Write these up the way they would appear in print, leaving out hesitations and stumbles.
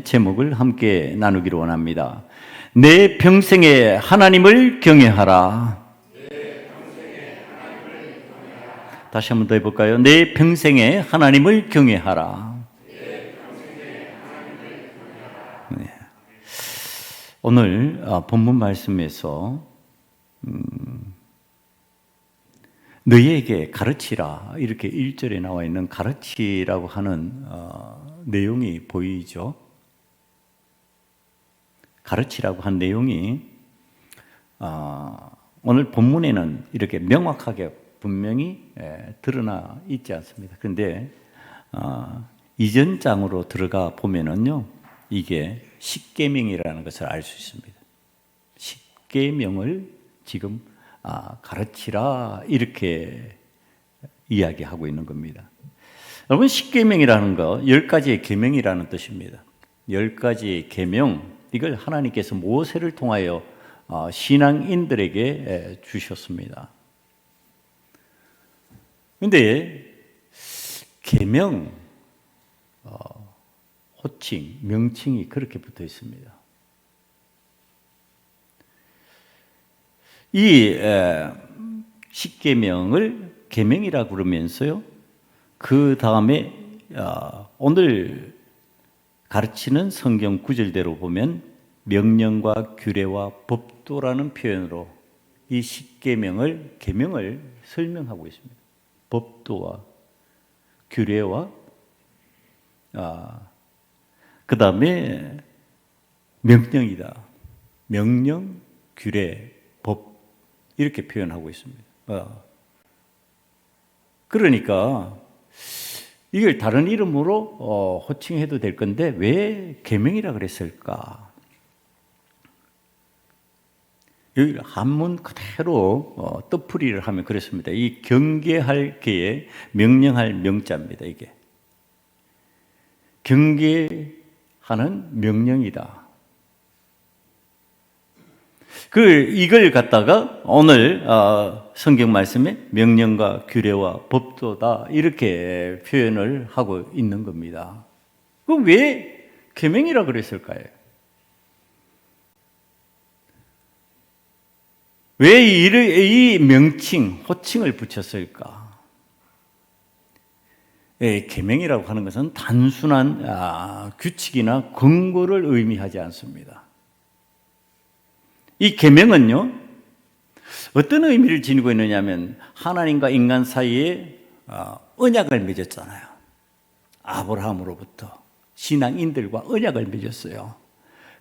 말씀의 제목을 함께 나누기로 원합니다. 내 평생에 하나님을 경외하라. 다시 한번 더 해볼까요? 내 평생에 하나님을 경외하라. 네. 오늘 본문 말씀에서 너희에게 가르치라, 이렇게 1절에 나와 있는 가르치라고 하는 내용이 보이죠. 가르치라고 한 내용이 오늘 본문에는 이렇게 명확하게 분명히 드러나 있지 않습니다. 그런데 이전 장으로 들어가 보면은요, 이게 십계명이라는 것을 알 수 있습니다. 십계명을 지금 가르치라, 이렇게 이야기하고 있는 겁니다. 여러분, 십계명이라는 거 10가지의 계명이라는 뜻입니다. 10가지의 계명, 이걸 하나님께서 모세를 통하여 신앙인들에게 주셨습니다. 그런데 계명, 호칭, 명칭이 그렇게 붙어 있습니다. 이 십계명을 계명이라고 그러면서요, 그 다음에 오늘 가르치는 성경 구절대로 보면 명령과 규례와 법도라는 표현으로 이 십계명을, 계명을 설명하고 있습니다. 법도와 규례와 그 다음에 명령이다. 명령, 규례, 법, 이렇게 표현하고 있습니다. 그러니까 이걸 다른 이름으로 호칭해도 될 건데 왜 계명이라 그랬을까? 여기 한문 그대로 뜻풀이를 하면 그렇습니다. 이 경계할 계에 명령할 명자입니다. 이게 경계하는 명령이다. 이걸 갖다가 오늘 성경 말씀에 명령과 규례와 법도다, 이렇게 표현을 하고 있는 겁니다. 그럼 왜 계명이라 그랬을까요? 왜 이 명칭, 호칭을 붙였을까? 계명이라고 하는 것은 단순한 규칙이나 권고를 의미하지 않습니다. 이 계명은요, 어떤 의미를 지니고 있느냐 하면 하나님과 인간 사이에 언약을 맺었잖아요. 아브라함으로부터 신앙인들과 언약을 맺었어요.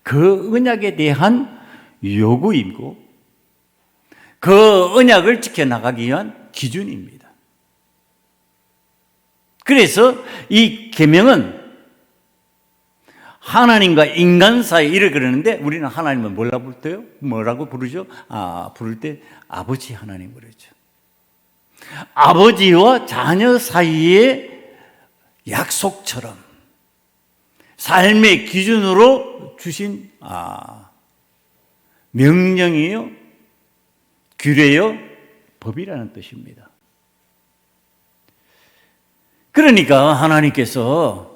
그 언약에 대한 요구이고 그 언약을 지켜나가기 위한 기준입니다. 그래서 이 계명은 하나님과 인간 사이, 이를 그러는데 우리는 하나님은 뭐라고 부르죠? 부를 때 아버지 하나님 그러죠. 아버지와 자녀 사이의 약속처럼 삶의 기준으로 주신 명령이요, 규례요, 법이라는 뜻입니다. 그러니까 하나님께서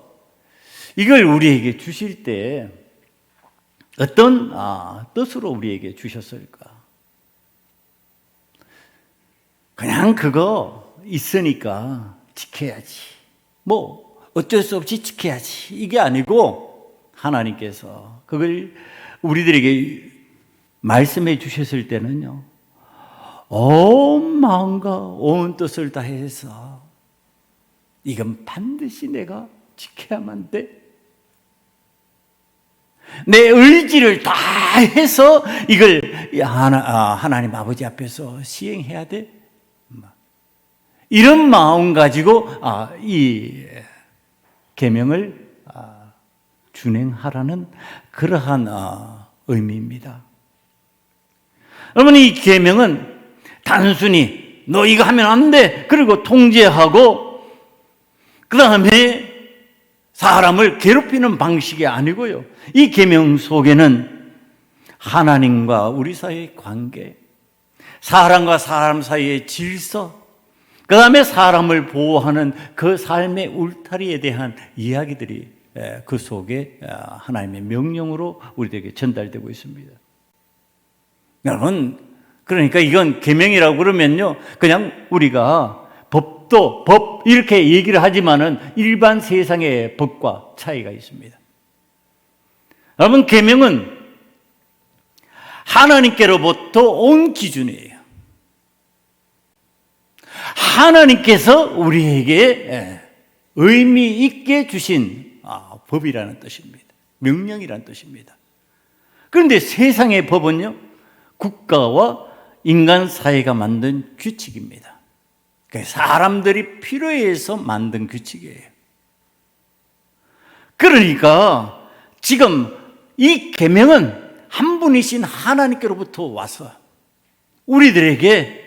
이걸 우리에게 주실 때 어떤 뜻으로 우리에게 주셨을까? 그냥 그거 있으니까 지켜야지, 뭐 어쩔 수 없이 지켜야지, 이게 아니고 하나님께서 그걸 우리들에게 말씀해 주셨을 때는요, 온 마음과 온 뜻을 다해서 이건 반드시 내가 지켜야만 돼. 내 의지를 다 해서 이걸 하나님 아버지 앞에서 시행해야 돼. 이런 마음 가지고 이 계명을 준행하라는 그러한 의미입니다. 여러분, 이 계명은 단순히 너 이거 하면 안 돼, 그리고 통제하고 그 다음에 사람을 괴롭히는 방식이 아니고요, 이 계명 속에는 하나님과 우리 사이의 관계, 사람과 사람 사이의 질서, 그 다음에 사람을 보호하는 그 삶의 울타리에 대한 이야기들이 그 속에 하나님의 명령으로 우리에게 전달되고 있습니다. 여러분, 그러니까 이건 계명이라고 그러면요, 그냥 우리가 법 이렇게 얘기를 하지만은 일반 세상의 법과 차이가 있습니다. 여러분, 계명은 하나님께로부터 온 기준이에요. 하나님께서 우리에게 의미 있게 주신 법이라는 뜻입니다. 명령이라는 뜻입니다. 그런데 세상의 법은요, 국가와 인간 사회가 만든 규칙입니다. 사람들이 필요해서 만든 규칙이에요. 그러니까 지금 이 계명은 한 분이신 하나님께로부터 와서 우리들에게,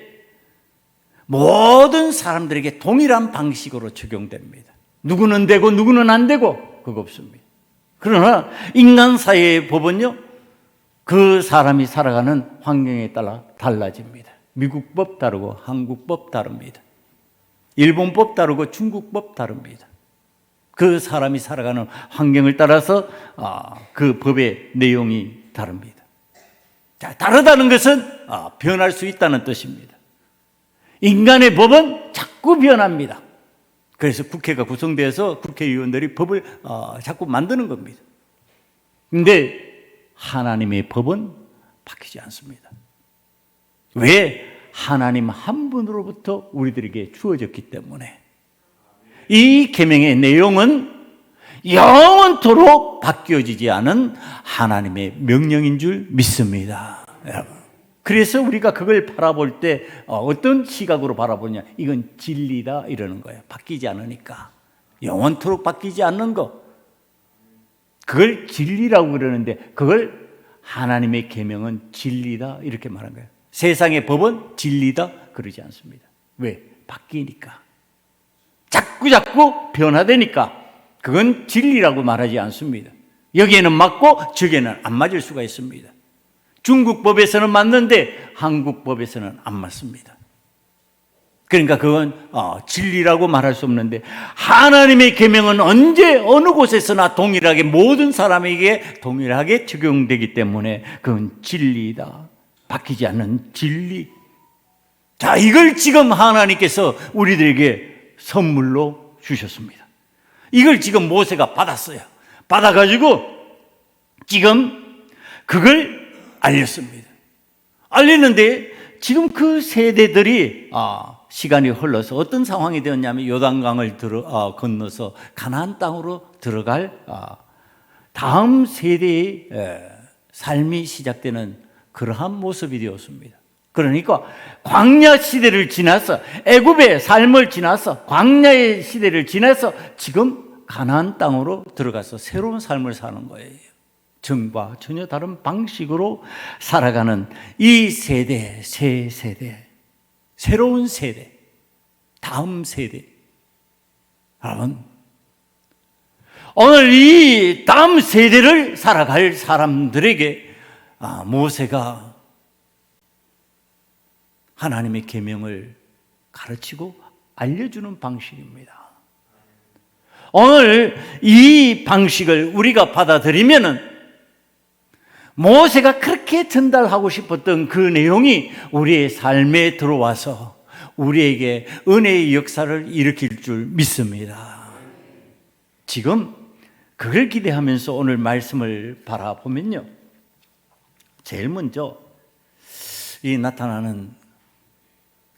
모든 사람들에게 동일한 방식으로 적용됩니다. 누구는 되고 누구는 안 되고 그거 없습니다. 그러나 인간 사회의 법은요, 그 사람이 살아가는 환경에 따라 달라집니다. 미국 법 다르고 한국 법 다릅니다. 일본 법 다르고 중국 법 다릅니다. 그 사람이 살아가는 환경을 따라서 그 법의 내용이 다릅니다. 자, 다르다는 것은 변할 수 있다는 뜻입니다. 인간의 법은 자꾸 변합니다. 그래서 국회가 구성돼서 국회의원들이 법을 자꾸 만드는 겁니다. 그런데 하나님의 법은 바뀌지 않습니다. 왜? 하나님 한 분으로부터 우리들에게 주어졌기 때문에. 이 계명의 내용은 영원토록 바뀌어지지 않은 하나님의 명령인 줄 믿습니다, 여러분. 그래서 우리가 그걸 바라볼 때 어떤 시각으로 바라보냐, 이건 진리다 이러는 거예요. 바뀌지 않으니까. 영원토록 바뀌지 않는 거, 그걸 진리라고 그러는데, 그걸 하나님의 계명은 진리다 이렇게 말한 거예요. 세상의 법은 진리다 그러지 않습니다. 왜? 바뀌니까. 자꾸 변화되니까 그건 진리라고 말하지 않습니다. 여기에는 맞고 저기에는 안 맞을 수가 있습니다. 중국 법에서는 맞는데 한국 법에서는 안 맞습니다. 그러니까 그건 진리라고 말할 수 없는데, 하나님의 계명은 언제 어느 곳에서나 동일하게 모든 사람에게 동일하게 적용되기 때문에 그건 진리다. 바뀌지 않는 진리. 자, 이걸 지금 하나님께서 우리들에게 선물로 주셨습니다. 이걸 지금 모세가 받았어요. 받아가지고 지금 그걸 알렸습니다. 알렸는데 지금 그 세대들이 시간이 흘러서 어떤 상황이 되었냐면, 요단강을 건너서 가나안 땅으로 들어갈 다음 세대의 삶이 시작되는 그러한 모습이 되었습니다. 그러니까 광야 시대를 지나서, 애굽의 삶을 지나서, 광야의 시대를 지나서 지금 가나안 땅으로 들어가서 새로운 삶을 사는 거예요. 전과 전혀 다른 방식으로 살아가는 이 세대, 새 세대, 새로운 세대, 다음 세대. 여러분, 오늘 이 다음 세대를 살아갈 사람들에게 모세가 하나님의 계명을 가르치고 알려주는 방식입니다. 오늘 이 방식을 우리가 받아들이면은, 모세가 그렇게 전달하고 싶었던 그 내용이 우리의 삶에 들어와서 우리에게 은혜의 역사를 일으킬 줄 믿습니다. 지금 그걸 기대하면서 오늘 말씀을 바라보면요, 제일 먼저 이 나타나는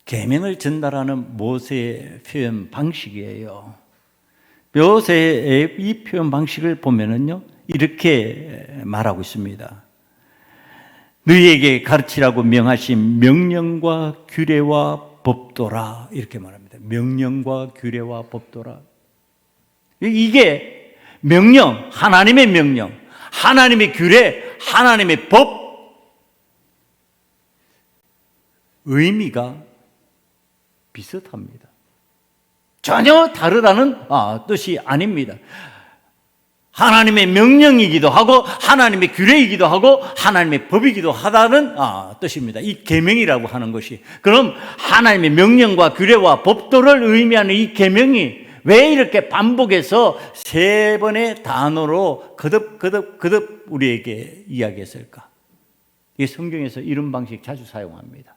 계명을 전달하는 모세의 표현 방식이에요. 모세의 이 표현 방식을 보면은요, 이렇게 말하고 있습니다. 너희에게 가르치라고 명하신 명령과 규례와 법도라, 이렇게 말합니다. 명령과 규례와 법도라. 이게 명령, 하나님의 명령, 하나님의 규례, 하나님의 법, 의미가 비슷합니다. 전혀 다르다는 뜻이 아닙니다. 하나님의 명령이기도 하고 하나님의 규례이기도 하고 하나님의 법이기도 하다는 뜻입니다. 이 계명이라고 하는 것이. 그럼 하나님의 명령과 규례와 법도를 의미하는 이 계명이 왜 이렇게 반복해서 세 번의 단어로 거듭 우리에게 이야기했을까? 이 성경에서 이런 방식 자주 사용합니다.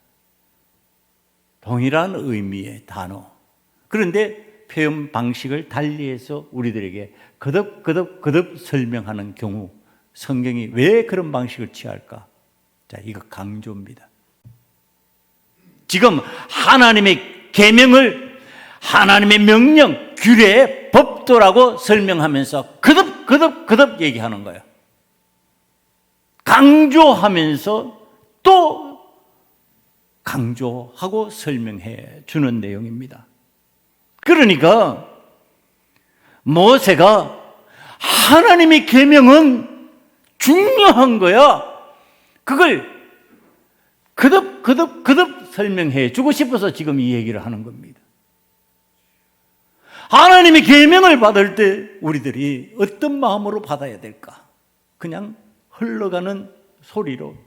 동일한 의미의 단어. 그런데 표현 방식을 달리해서 우리들에게 거듭 설명하는 경우 성경이 왜 그런 방식을 취할까? 자, 이거 강조입니다. 지금 하나님의 계명을 하나님의 명령, 규례, 법도라고 설명하면서 거듭 얘기하는 거예요. 강조하면서 또 강조하고 설명해 주는 내용입니다. 그러니까 모세가 하나님의 계명은 중요한 거야. 그걸 거듭 설명해 주고 싶어서 지금 이 얘기를 하는 겁니다. 하나님의 계명을 받을 때 우리들이 어떤 마음으로 받아야 될까? 그냥 흘러가는 소리로,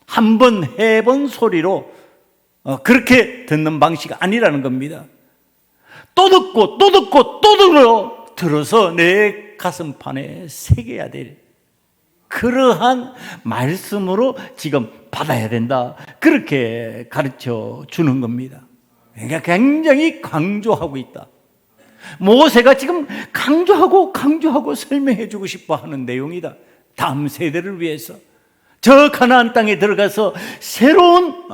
한 번 해본 소리로 그렇게 듣는 방식이 아니라는 겁니다. 또 듣고 또 들어서 내 가슴판에 새겨야 될 그러한 말씀으로 지금 받아야 된다. 그렇게 가르쳐 주는 겁니다. 그러니까 굉장히 강조하고 있다. 모세가 지금 강조하고 설명해 주고 싶어 하는 내용이다. 다음 세대를 위해서, 저 가나안 땅에 들어가서 새로운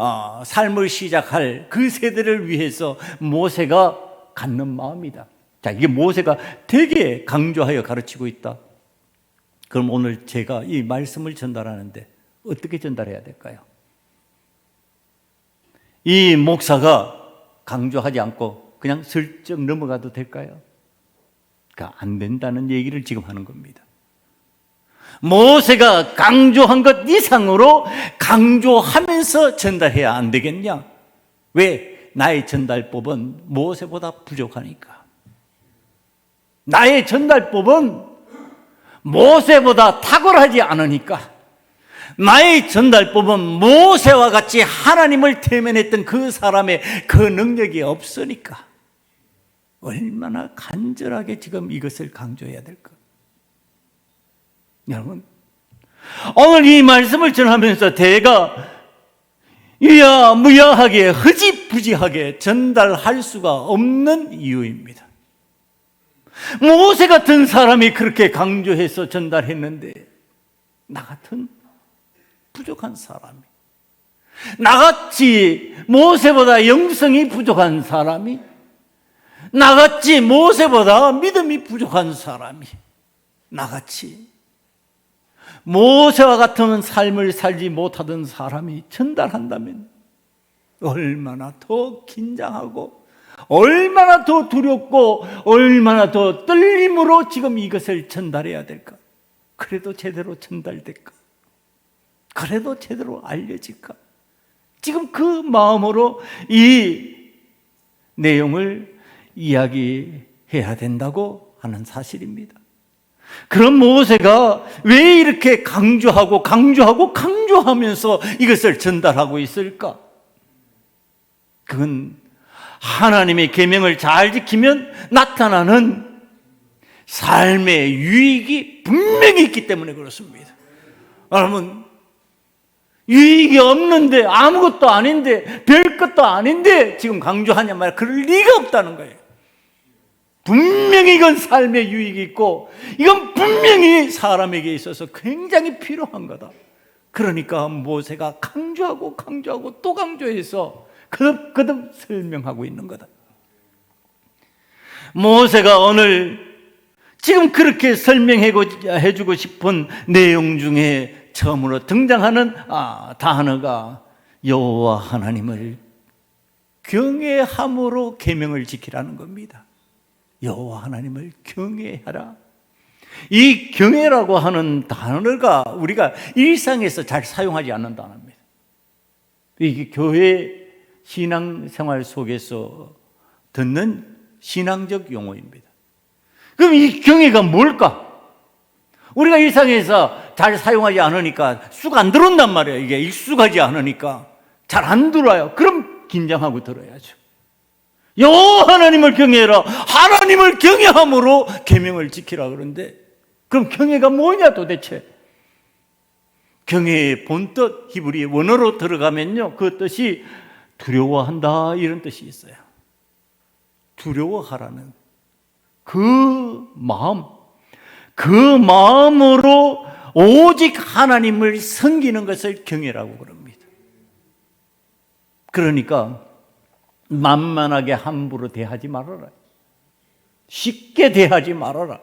삶을 시작할 그 세대를 위해서 모세가 갖는 마음이다. 자, 이게 모세가 되게 강조하여 가르치고 있다. 그럼 오늘 제가 이 말씀을 전달하는데 어떻게 전달해야 될까요? 이 목사가 강조하지 않고 그냥 슬쩍 넘어가도 될까요? 그러니까 안 된다는 얘기를 지금 하는 겁니다. 모세가 강조한 것 이상으로 강조하면서 전달해야 안 되겠냐? 왜? 나의 전달법은 모세보다 부족하니까. 나의 전달법은 모세보다 탁월하지 않으니까. 나의 전달법은 모세와 같이 하나님을 대면했던 그 사람의 그 능력이 없으니까. 얼마나 간절하게 지금 이것을 강조해야 될까? 여러분, 오늘 이 말씀을 전하면서 제가 무야하게 흐지부지하게 전달할 수가 없는 이유입니다. 모세 같은 사람이 그렇게 강조해서 전달했는데 나 같은 부족한 사람이, 나같이 모세보다 영성이 부족한 사람이, 나같이 모세보다 믿음이 부족한 사람이, 나같이 모세와 같은 삶을 살지 못하던 사람이 전달한다면 얼마나 더 긴장하고 얼마나 더 두렵고 얼마나 더 떨림으로 지금 이것을 전달해야 될까? 그래도 제대로 전달될까? 그래도 제대로 알려질까? 지금 그 마음으로 이 내용을 이야기해야 된다고 하는 사실입니다. 그럼 모세가 왜 이렇게 강조하면서 이것을 전달하고 있을까? 그건 하나님의 계명을 잘 지키면 나타나는 삶의 유익이 분명히 있기 때문에 그렇습니다. 여러분, 유익이 없는데, 아무것도 아닌데, 별것도 아닌데 지금 강조하냐 말이야. 그럴 리가 없다는 거예요. 분명히 이건 삶의 유익이 있고 이건 분명히 사람에게 있어서 굉장히 필요한 거다. 그러니까 모세가 강조하고 또 강조해서 거듭 설명하고 있는 거다. 모세가 오늘 지금 그렇게 설명해 주고 싶은 내용 중에 처음으로 등장하는 단어가 여호와 하나님을 경외함으로 계명을 지키라는 겁니다. 여호와 하나님을 경외하라. 이 경외라고 하는 단어가 우리가 일상에서 잘 사용하지 않는 단어입니다. 이게 교회 신앙생활 속에서 듣는 신앙적 용어입니다. 그럼 이 경외가 뭘까? 우리가 일상에서 잘 사용하지 않으니까 쑥 안 들어온단 말이에요. 이게 익숙하지 않으니까 잘 안 들어요. 그럼 긴장하고 들어야죠. 여호와 하나님을 경외해라. 하나님을 경외함으로 계명을 지키라 그러는데, 그럼 경외가 뭐냐 도대체? 경외의 본뜻, 히브리 원어로 들어가면요, 그 뜻이 두려워한다 이런 뜻이 있어요. 두려워하라는 그 마음, 그 마음으로 오직 하나님을 섬기는 것을 경외라고 그럽니다. 그러니까 만만하게 함부로 대하지 말아라. 쉽게 대하지 말아라.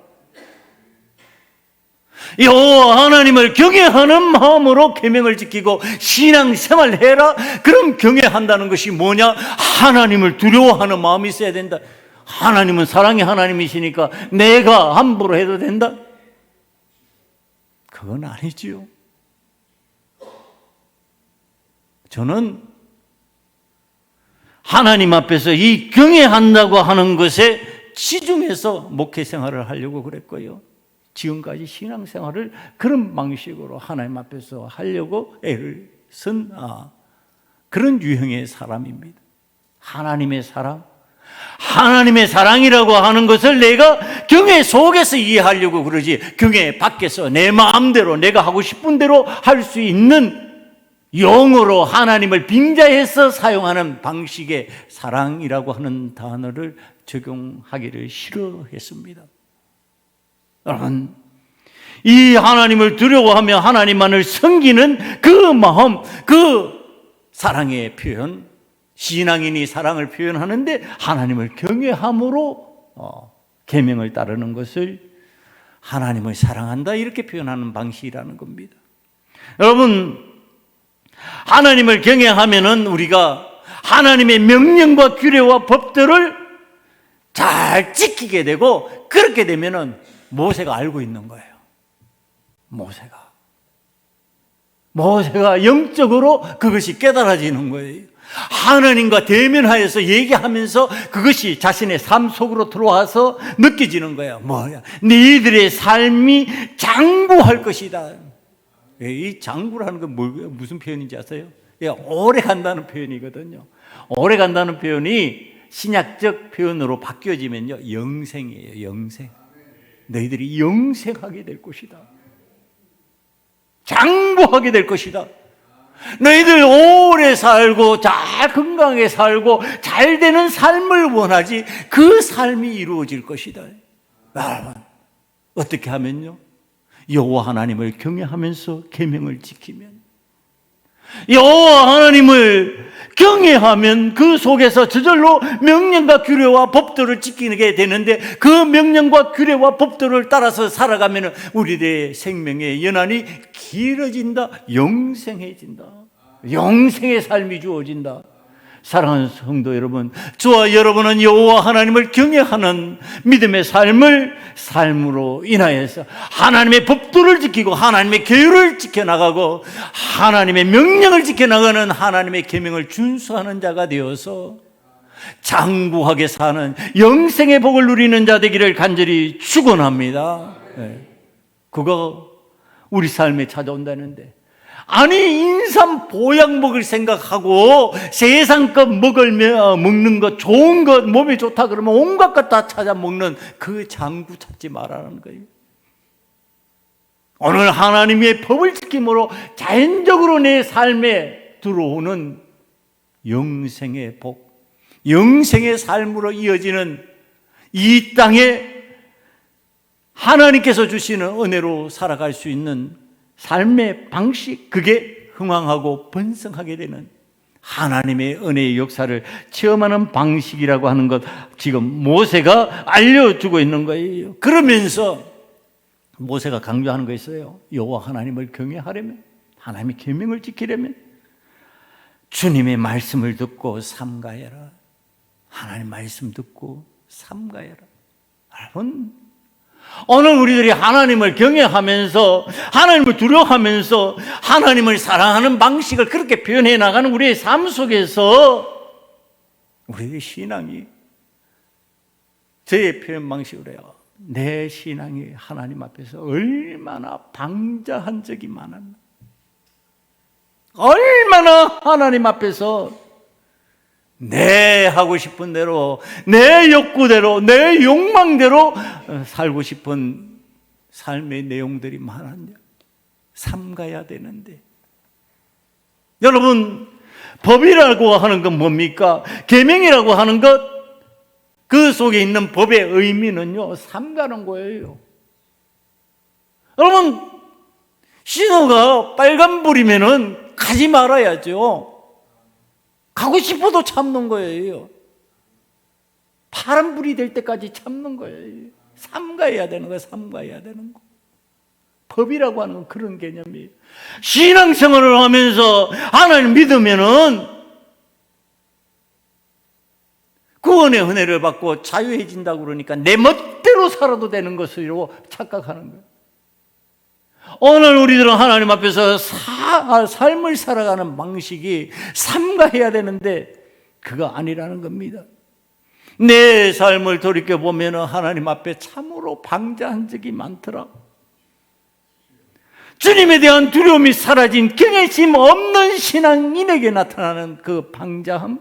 여호와 하나님을 경외하는 마음으로 계명을 지키고 신앙생활을 해라. 그럼 경외한다는 것이 뭐냐? 하나님을 두려워하는 마음이 있어야 된다. 하나님은 사랑의 하나님이시니까 내가 함부로 해도 된다? 그건 아니지요. 저는 하나님 앞에서 이 경외한다고 하는 것에 치중해서 목회 생활을 하려고 그랬고요. 지금까지 신앙생활을 그런 방식으로 하나님 앞에서 하려고 애를 쓴 그런 유형의 사람입니다. 하나님의 사랑, 하나님의 사랑이라고 하는 것을 내가 경외 속에서 이해하려고 그러지, 경외 밖에서 내 마음대로 내가 하고 싶은 대로 할 수 있는 용어로 하나님을 빙자해서 사용하는 방식의 사랑이라고 하는 단어를 적용하기를 싫어했습니다. 여러분, 이 하나님을 두려워하며 하나님만을 섬기는 그 마음, 그 사랑의 표현, 신앙인이 사랑을 표현하는데 하나님을 경외함으로 계명을 따르는 것을 하나님을 사랑한다 이렇게 표현하는 방식이라는 겁니다. 여러분, 하나님을 경외하면은 우리가 하나님의 명령과 규례와 법들을 잘 지키게 되고, 그렇게 되면은 모세가 알고 있는 거예요. 모세가 영적으로 그것이 깨달아지는 거예요. 하나님과 대면하여서 얘기하면서 그것이 자신의 삶 속으로 들어와서 느껴지는 거예요. 뭐야? 너희들의 삶이 장구할 것이다. 이 장구라는 건 무슨 표현인지 아세요? 오래 간다는 표현이거든요. 오래 간다는 표현이 신약적 표현으로 바뀌어지면요, 영생이에요. 영생. 너희들이 영생하게 될 것이다. 장구하게 될 것이다. 너희들 오래 살고 잘 건강하게 살고 잘 되는 삶을 원하지, 그 삶이 이루어질 것이다. 여러분, 어떻게 하면요? 여호와 하나님을 경외하면서 계명을 지키면, 여호와 하나님을 경외하면 그 속에서 저절로 명령과 규례와 법도를 지키게 되는데, 그 명령과 규례와 법도를 따라서 살아가면 우리들의 생명의 연한이 길어진다. 영생해진다. 영생의 삶이 주어진다. 사랑하는 성도 여러분, 저와 여러분은 여호와 하나님을 경외하는 믿음의 삶으로 인하여서 하나님의 법도를 지키고 하나님의 계율을 지켜나가고 하나님의 명령을 지켜나가는, 하나님의 계명을 준수하는 자가 되어서 장구하게 사는 영생의 복을 누리는 자 되기를 간절히 축원합니다. 그거 우리 삶에 찾아온다는데, 아니, 인삼 보약 먹을 생각하고 세상 것 먹는 것, 좋은 것, 몸에 좋다 그러면 온갖 것 다 찾아 먹는 그 장구 찾지 말라는 거예요. 오늘 하나님의 법을 지킴으로 자연적으로 내 삶에 들어오는 영생의 복, 영생의 삶으로 이어지는 이 땅에 하나님께서 주시는 은혜로 살아갈 수 있는 삶의 방식, 그게 흥왕하고 번성하게 되는 하나님의 은혜의 역사를 체험하는 방식이라고 하는 것, 지금 모세가 알려주고 있는 거예요. 그러면서 모세가 강조하는 거 있어요. 여호와 하나님을 경외하려면, 하나님의 계명을 지키려면 주님의 말씀을 듣고 삼가해라. 하나님 말씀 듣고 삼가해라. 여러분, 오늘 우리들이 하나님을 경외하면서, 하나님을 두려워하면서 하나님을 사랑하는 방식을 그렇게 표현해 나가는 우리의 삶 속에서 우리의 신앙이, 저의 표현 방식으로 해요, 내 신앙이 하나님 앞에서 얼마나 방자한 적이 많았나, 얼마나 하나님 앞에서 내 하고 싶은 대로, 내 욕구대로, 내 욕망대로 살고 싶은 삶의 내용들이 많았냐? 삼가야 되는데. 여러분, 법이라고 하는 건 뭡니까? 계명이라고 하는 것, 그 속에 있는 법의 의미는요, 삼가는 거예요. 여러분, 신호가 빨간불이면은 가지 말아야죠. 가고 싶어도 참는 거예요. 파란불이 될 때까지 참는 거예요. 삼가해야 되는 거예요. 삼가해야 되는 거. 법이라고 하는 건 그런 개념이에요. 신앙생활을 하면서 하나님 믿으면은 구원의 은혜를 받고 자유해진다고 그러니까 내 멋대로 살아도 되는 것으로 착각하는 거예요. 오늘 우리들은 하나님 앞에서 삶을 살아가는 방식이 삼가해야 되는데 그거 아니라는 겁니다. 내 삶을 돌이켜보면 하나님 앞에 참으로 방자한 적이 많더라. 주님에 대한 두려움이 사라진 경외심 없는 신앙인에게 나타나는 그 방자함,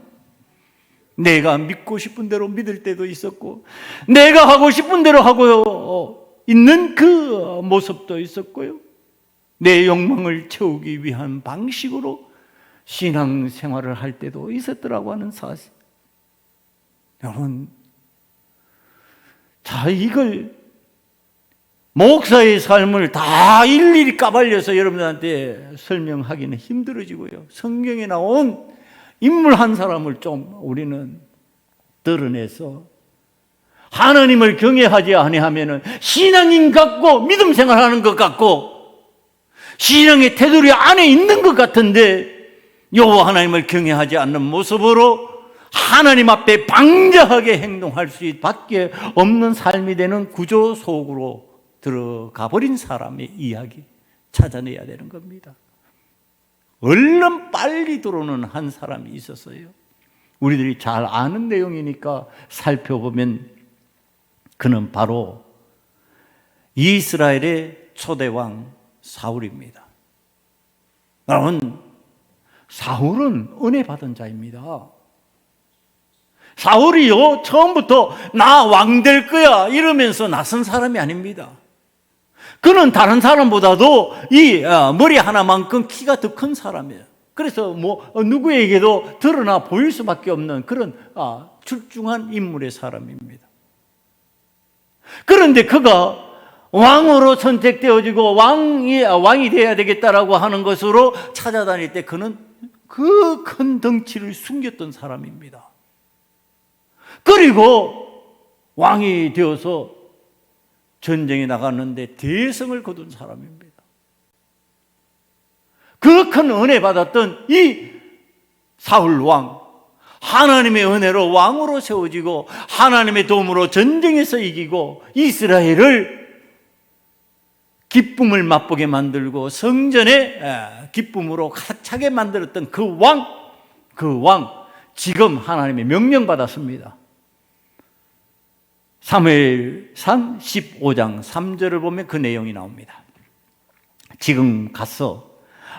내가 믿고 싶은 대로 믿을 때도 있었고 내가 하고 싶은 대로 하고 있는 그 모습도 있었고요. 내 욕망을 채우기 위한 방식으로 신앙생활을 할 때도 있었더라고 하는 사실. 여러분, 자, 이걸 목사의 삶을 다 일일이 까발려서 여러분들한테 설명하기는 힘들어지고요. 성경에 나온 인물 한 사람을 좀 우리는 드러내서 하나님을 경외하지 아니하면은 신앙인 같고 믿음 생활하는 것 같고 신앙의 테두리 안에 있는 것 같은데 여호와 하나님을 경외하지 않는 모습으로 하나님 앞에 방자하게 행동할 수밖에 없는 삶이 되는 구조 속으로 들어가 버린 사람의 이야기 찾아내야 되는 겁니다. 얼른 빨리 들어오는 한 사람이 있었어요. 우리들이 잘 아는 내용이니까 살펴보면 그는 바로 이스라엘의 초대왕 사울입니다. 여러분, 사울은 은혜 받은 자입니다. 사울이요, 처음부터 나 왕 될 거야 이러면서 나선 사람이 아닙니다. 그는 다른 사람보다도 이 머리 하나만큼 키가 더 큰 사람이에요. 그래서 누구에게도 드러나 보일 수밖에 없는 그런 출중한 인물의 사람입니다. 그런데 그가 왕으로 선택되어지고 왕이 되어야 되겠다라고 하는 것으로 찾아다닐 때 그는 그 큰 덩치를 숨겼던 사람입니다. 그리고 왕이 되어서 전쟁에 나갔는데 대성을 거둔 사람입니다. 그 큰 은혜 받았던 이 사울 왕, 하나님의 은혜로 왕으로 세워지고 하나님의 도움으로 전쟁에서 이기고 이스라엘을 기쁨을 맛보게 만들고 성전의 기쁨으로 가득 차게 만들었던 그 왕 지금 하나님의 명령받았습니다. 사무엘상 15장 3절을 보면 그 내용이 나옵니다. 지금 가서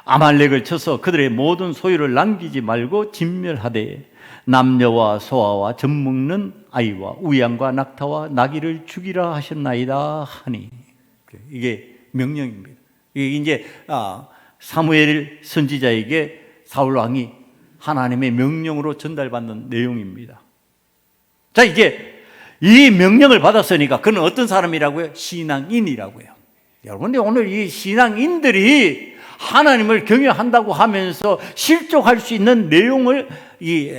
아말렉을 쳐서 그들의 모든 소유를 남기지 말고 진멸하되 남녀와 소아와 젖먹는 아이와 우양과 낙타와 나귀를 죽이라 하셨나이다 하니, 이게 명령입니다. 이게 이제 사무엘 선지자에게 사울 왕이 하나님의 명령으로 전달받는 내용입니다. 자, 이제 이 명령을 받았으니까 그는 어떤 사람이라고요? 신앙인이라고요. 여러분, 오늘 이 신앙인들이 하나님을 경외한다고 하면서 실족할 수 있는 내용을 이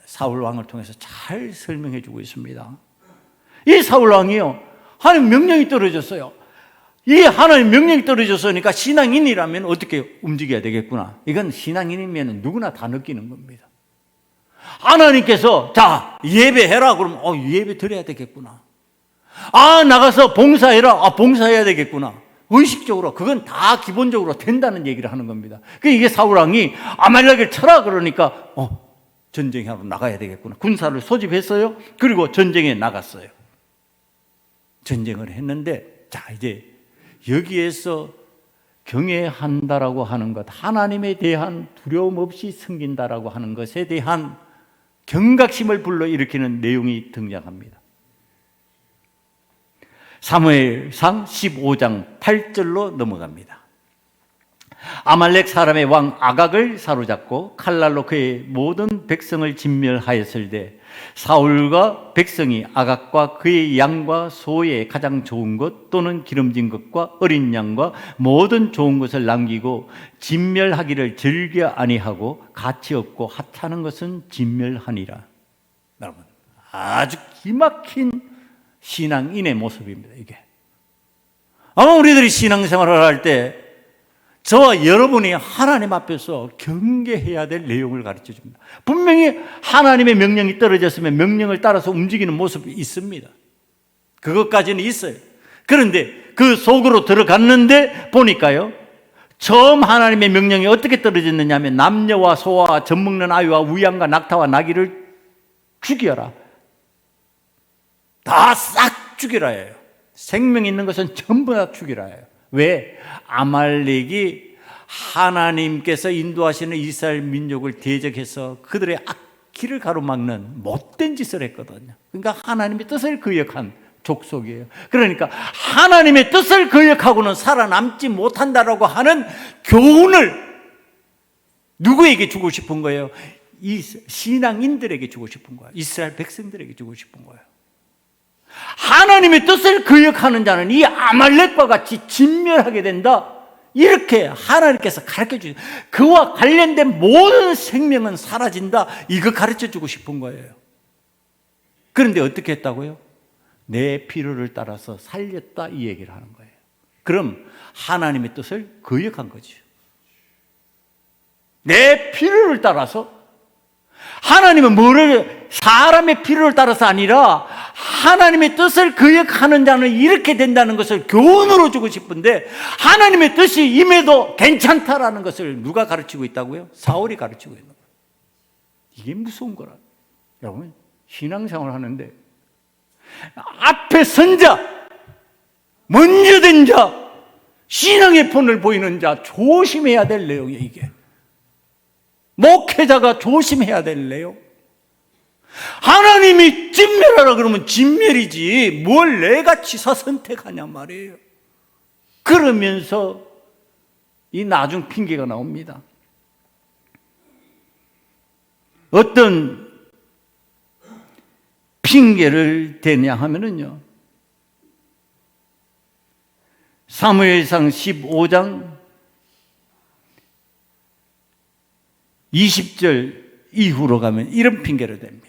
사울 왕을 통해서 잘 설명해 주고 있습니다. 이 사울 왕이요, 하나님 명령이 떨어졌어요. 이 하나님 명령이 떨어졌으니까 신앙인이라면 어떻게 움직여야 되겠구나. 이건 신앙인이면 누구나 다 느끼는 겁니다. 하나님께서 자 예배해라 그러면 예배 드려야 되겠구나. 나가서 봉사해라, 봉사해야 되겠구나. 의식적으로 그건 다 기본적으로 된다는 얘기를 하는 겁니다. 이게 사울 왕이 아말렉을 쳐라 그러니까 전쟁하러 나가야 되겠구나. 군사를 소집했어요. 그리고 전쟁에 나갔어요. 전쟁을 했는데, 자 이제 여기에서 경외한다라고 하는 것, 하나님에 대한 두려움 없이 섬긴다라고 하는 것에 대한 경각심을 불러일으키는 내용이 등장합니다. 사무엘상 15장 8절로 넘어갑니다. 아말렉 사람의 왕 아각을 사로잡고 칼날로 그의 모든 백성을 진멸하였을 때 사울과 백성이 아각과 그의 양과 소의 가장 좋은 것 또는 기름진 것과 어린 양과 모든 좋은 것을 남기고 진멸하기를 즐겨 아니하고 가치 없고 하찮은 것은 진멸하니라. 여러분, 아주 기막힌 신앙인의 모습입니다. 이게 아마 우리들이 신앙생활을 할 때 저와 여러분이 하나님 앞에서 경계해야 될 내용을 가르쳐 줍니다. 분명히 하나님의 명령이 떨어졌으면 명령을 따라서 움직이는 모습이 있습니다. 그것까지는 있어요. 그런데 그 속으로 들어갔는데 보니까요, 처음 하나님의 명령이 어떻게 떨어졌느냐 하면 남녀와 소와 젖먹는 아이와 우양과 낙타와 나귀를 죽여라. 다 싹 죽이라 해요. 생명 있는 것은 전부 다 죽이라 해요. 왜? 아말렉이 하나님께서 인도하시는 이스라엘 민족을 대적해서 그들의 길을 가로막는 못된 짓을 했거든요. 그러니까 하나님의 뜻을 거역한 족속이에요. 그러니까 하나님의 뜻을 거역하고는 살아남지 못한다라고 하는 교훈을 누구에게 주고 싶은 거예요? 이 신앙인들에게 주고 싶은 거예요. 이스라엘 백성들에게 주고 싶은 거예요. 하나님의 뜻을 거역하는 자는 이 아말렉과 같이 진멸하게 된다. 이렇게 하나님께서 가르쳐 주세요. 그와 관련된 모든 생명은 사라진다. 이거 가르쳐 주고 싶은 거예요. 그런데 어떻게 했다고요? 내 필요를 따라서 살렸다 이 얘기를 하는 거예요. 그럼 하나님의 뜻을 거역한 거죠. 내 필요를 따라서 하나님은 뭐를 사람의 필요를 따라서 아니라 하나님의 뜻을 거역하는 자는 이렇게 된다는 것을 교훈으로 주고 싶은데 하나님의 뜻이 임해도 괜찮다라는 것을 누가 가르치고 있다고요? 사울이 가르치고 있는 거예요. 이게 무서운 거라. 여러분 신앙생활 하는데 앞에 선 자, 먼저 된 자, 신앙의 본을 보이는 자 조심해야 될 내용이에요. 이게 목회자가 조심해야 될 내용. 하나님이 진멸하라 그러면 진멸이지 뭘 내가 치사 선택하냐 말이에요. 그러면서 이 나중 핑계가 나옵니다. 어떤 핑계를 대냐 하면은요, 사무엘상 15장 20절 이후로 가면 이런 핑계를 댑니다.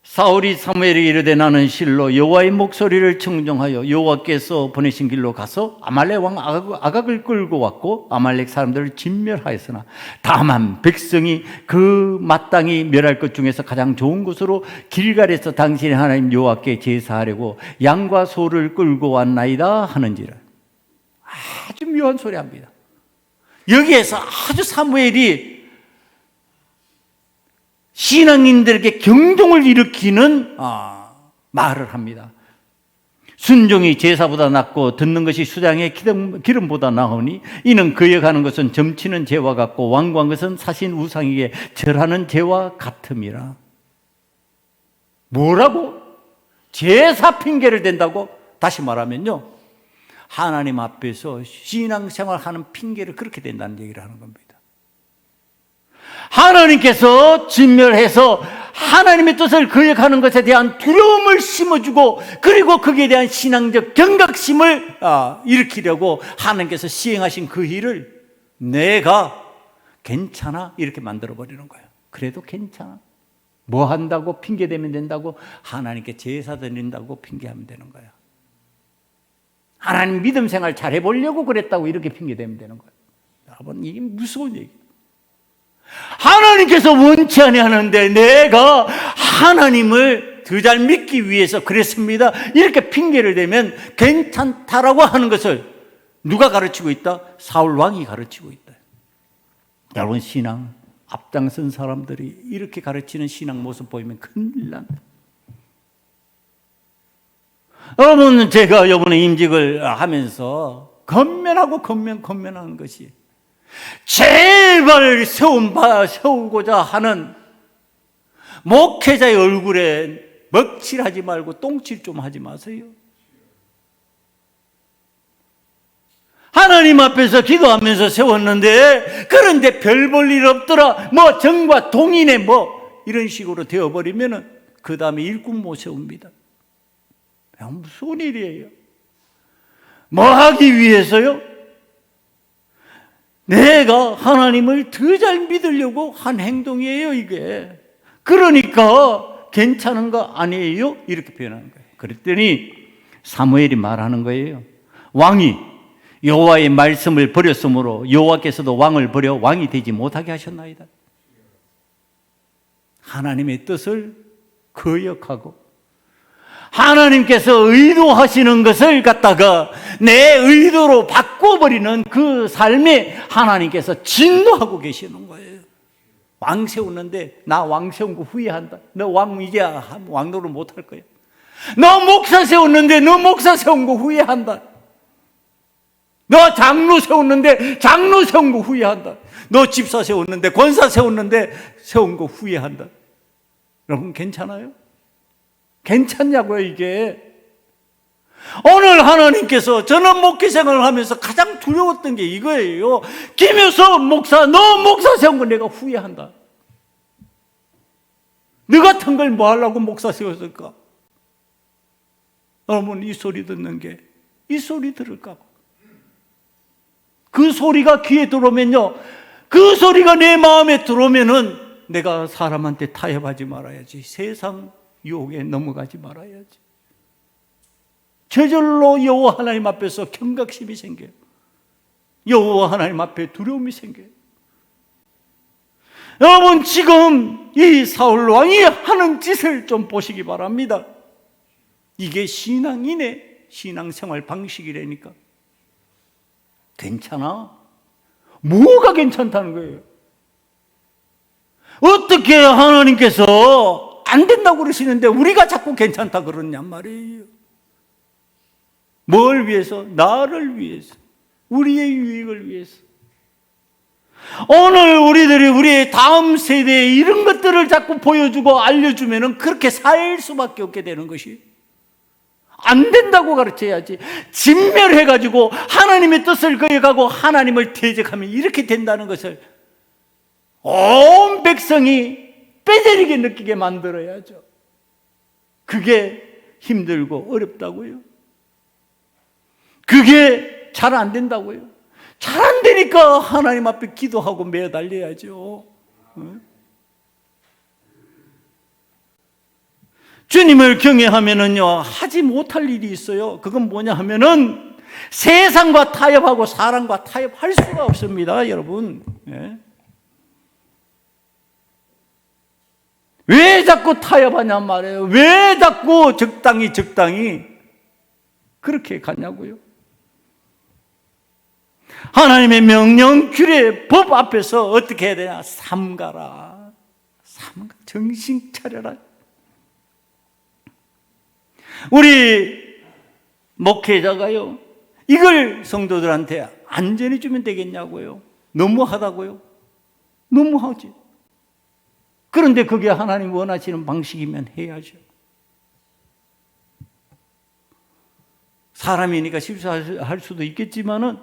사울이 사무엘에게 이르되 나는 실로 여호와의 목소리를 청종하여 여호와께서 보내신 길로 가서 아말렉 왕 아각을 끌고 왔고 아말렉 사람들을 진멸하였으나 다만 백성이 그 마땅히 멸할 것 중에서 가장 좋은 곳으로 길갈에서 당신의 하나님 여호와께 제사하려고 양과 소를 끌고 왔나이다 하는지라. 아주 묘한 소리 합니다. 여기에서 아주 사무엘이 신앙인들에게 경종을 일으키는 말을 합니다. 순종이 제사보다 낫고 듣는 것이 수장의 기름보다 나으니 이는 거역하는 것은 점치는 죄와 같고 완고한 것은 사신 우상에게 절하는 죄와 같음이라. 뭐라고? 제사 핑계를 댄다고? 다시 말하면요, 하나님 앞에서 신앙생활하는 핑계를 그렇게 댄다는 얘기를 하는 겁니다. 하나님께서 진멸해서 하나님의 뜻을 거역하는 것에 대한 두려움을 심어주고 그리고 거기에 대한 신앙적 경각심을 일으키려고 하나님께서 시행하신 그 일을 내가 괜찮아 이렇게 만들어버리는 거예요. 그래도 괜찮아. 뭐 한다고 핑계대면 된다고? 하나님께 제사 드린다고 핑계하면 되는 거야. 하나님 믿음 생활 잘해보려고 그랬다고 이렇게 핑계대면 되는 거예요. 여러분 이게 무서운 얘기예요. 하나님께서 원치 아니하는데 내가 하나님을 더 잘 믿기 위해서 그랬습니다 이렇게 핑계를 대면 괜찮다라고 하는 것을 누가 가르치고 있다? 사울 왕이 가르치고 있다. 여러분 신앙 앞장선 사람들이 이렇게 가르치는 신앙 모습 보이면 큰일 난다. 여러분 제가 이번에 임직을 하면서 건면하는 것이 제발 세우고자 하는 목회자의 얼굴에 먹칠하지 말고 똥칠 좀 하지 마세요. 하나님 앞에서 기도하면서 세웠는데 그런데 별 볼 일 없더라, 뭐 정과 동인의 뭐 이런 식으로 되어버리면은 그 다음에 일꾼 못 세웁니다. 무슨 일이에요? 뭐 하기 위해서요? 내가 하나님을 더 잘 믿으려고 한 행동이에요, 이게. 그러니까 괜찮은 거 아니에요? 이렇게 표현하는 거예요. 그랬더니 사무엘이 말하는 거예요. 왕이 여호와의 말씀을 버렸으므로 여호와께서도 왕을 버려 왕이 되지 못하게 하셨나이다. 하나님의 뜻을 거역하고 하나님께서 의도하시는 것을 갖다가 내 의도로 바꿔버리는 그 삶에 하나님께서 진노하고 계시는 거예요. 왕 세우는데 나 왕 세운 거 후회한다. 너 왕 이제 왕노릇 못할 거야. 너 목사 세웠는데 너 목사 세운 거 후회한다. 너 장로 세웠는데 장로 세운 거 후회한다. 너 집사 세웠는데 권사 세웠는데 세운 거 후회한다. 여러분 괜찮아요? 괜찮냐고요 이게? 오늘 하나님께서 저는 목회 생활을 하면서 가장 두려웠던 게 이거예요. 김효석 목사, 너 목사 세운 거 내가 후회한다. 너 같은 걸 뭐 하려고 목사 세웠을까? 여러분 이 소리 듣는 게 이 소리 들을까 봐. 그 소리가 귀에 들어오면요, 그 소리가 내 마음에 들어오면은 내가 사람한테 타협하지 말아야지. 세상 유혹에 넘어가지 말아야지. 저절로 여호와 하나님 앞에서 경각심이 생겨요. 여호와 하나님 앞에 두려움이 생겨요. 여러분 지금 이 사울 왕이 하는 짓을 좀 보시기 바랍니다. 이게 신앙인의 신앙생활 방식이라니까. 괜찮아? 뭐가 괜찮다는 거예요? 어떻게 하나님께서 안 된다고 그러시는데 우리가 자꾸 괜찮다 그러냔 말이에요. 뭘 위해서? 나를 위해서. 우리의 유익을 위해서. 오늘 우리들이 우리의 다음 세대에 이런 것들을 자꾸 보여주고 알려주면은 그렇게 살 수밖에 없게 되는 것이. 안 된다고 가르쳐야지. 진멸해가지고 하나님의 뜻을 거역하고 하나님을 대적하면 이렇게 된다는 것을 온 백성이 빼내리게 느끼게 만들어야죠. 그게 힘들고 어렵다고요. 그게 잘 안 된다고요. 잘 안 되니까 하나님 앞에 기도하고 매달려야죠. 주님을 경외하면은요, 하지 못할 일이 있어요. 그건 뭐냐 하면은 세상과 타협하고 사람과 타협할 수가 없습니다, 여러분. 예. 왜 자꾸 타협하냔 말이에요. 왜 자꾸 적당히 그렇게 가냐고요. 하나님의 명령, 규례, 법 앞에서 어떻게 해야 되냐? 삼가라. 정신 차려라. 우리 목회자가요, 이걸 성도들한테 안전히 주면 되겠냐고요. 너무하다고요. 너무하지. 그런데 그게 하나님 원하시는 방식이면 해야죠. 사람이니까 실수할 수도 있겠지만은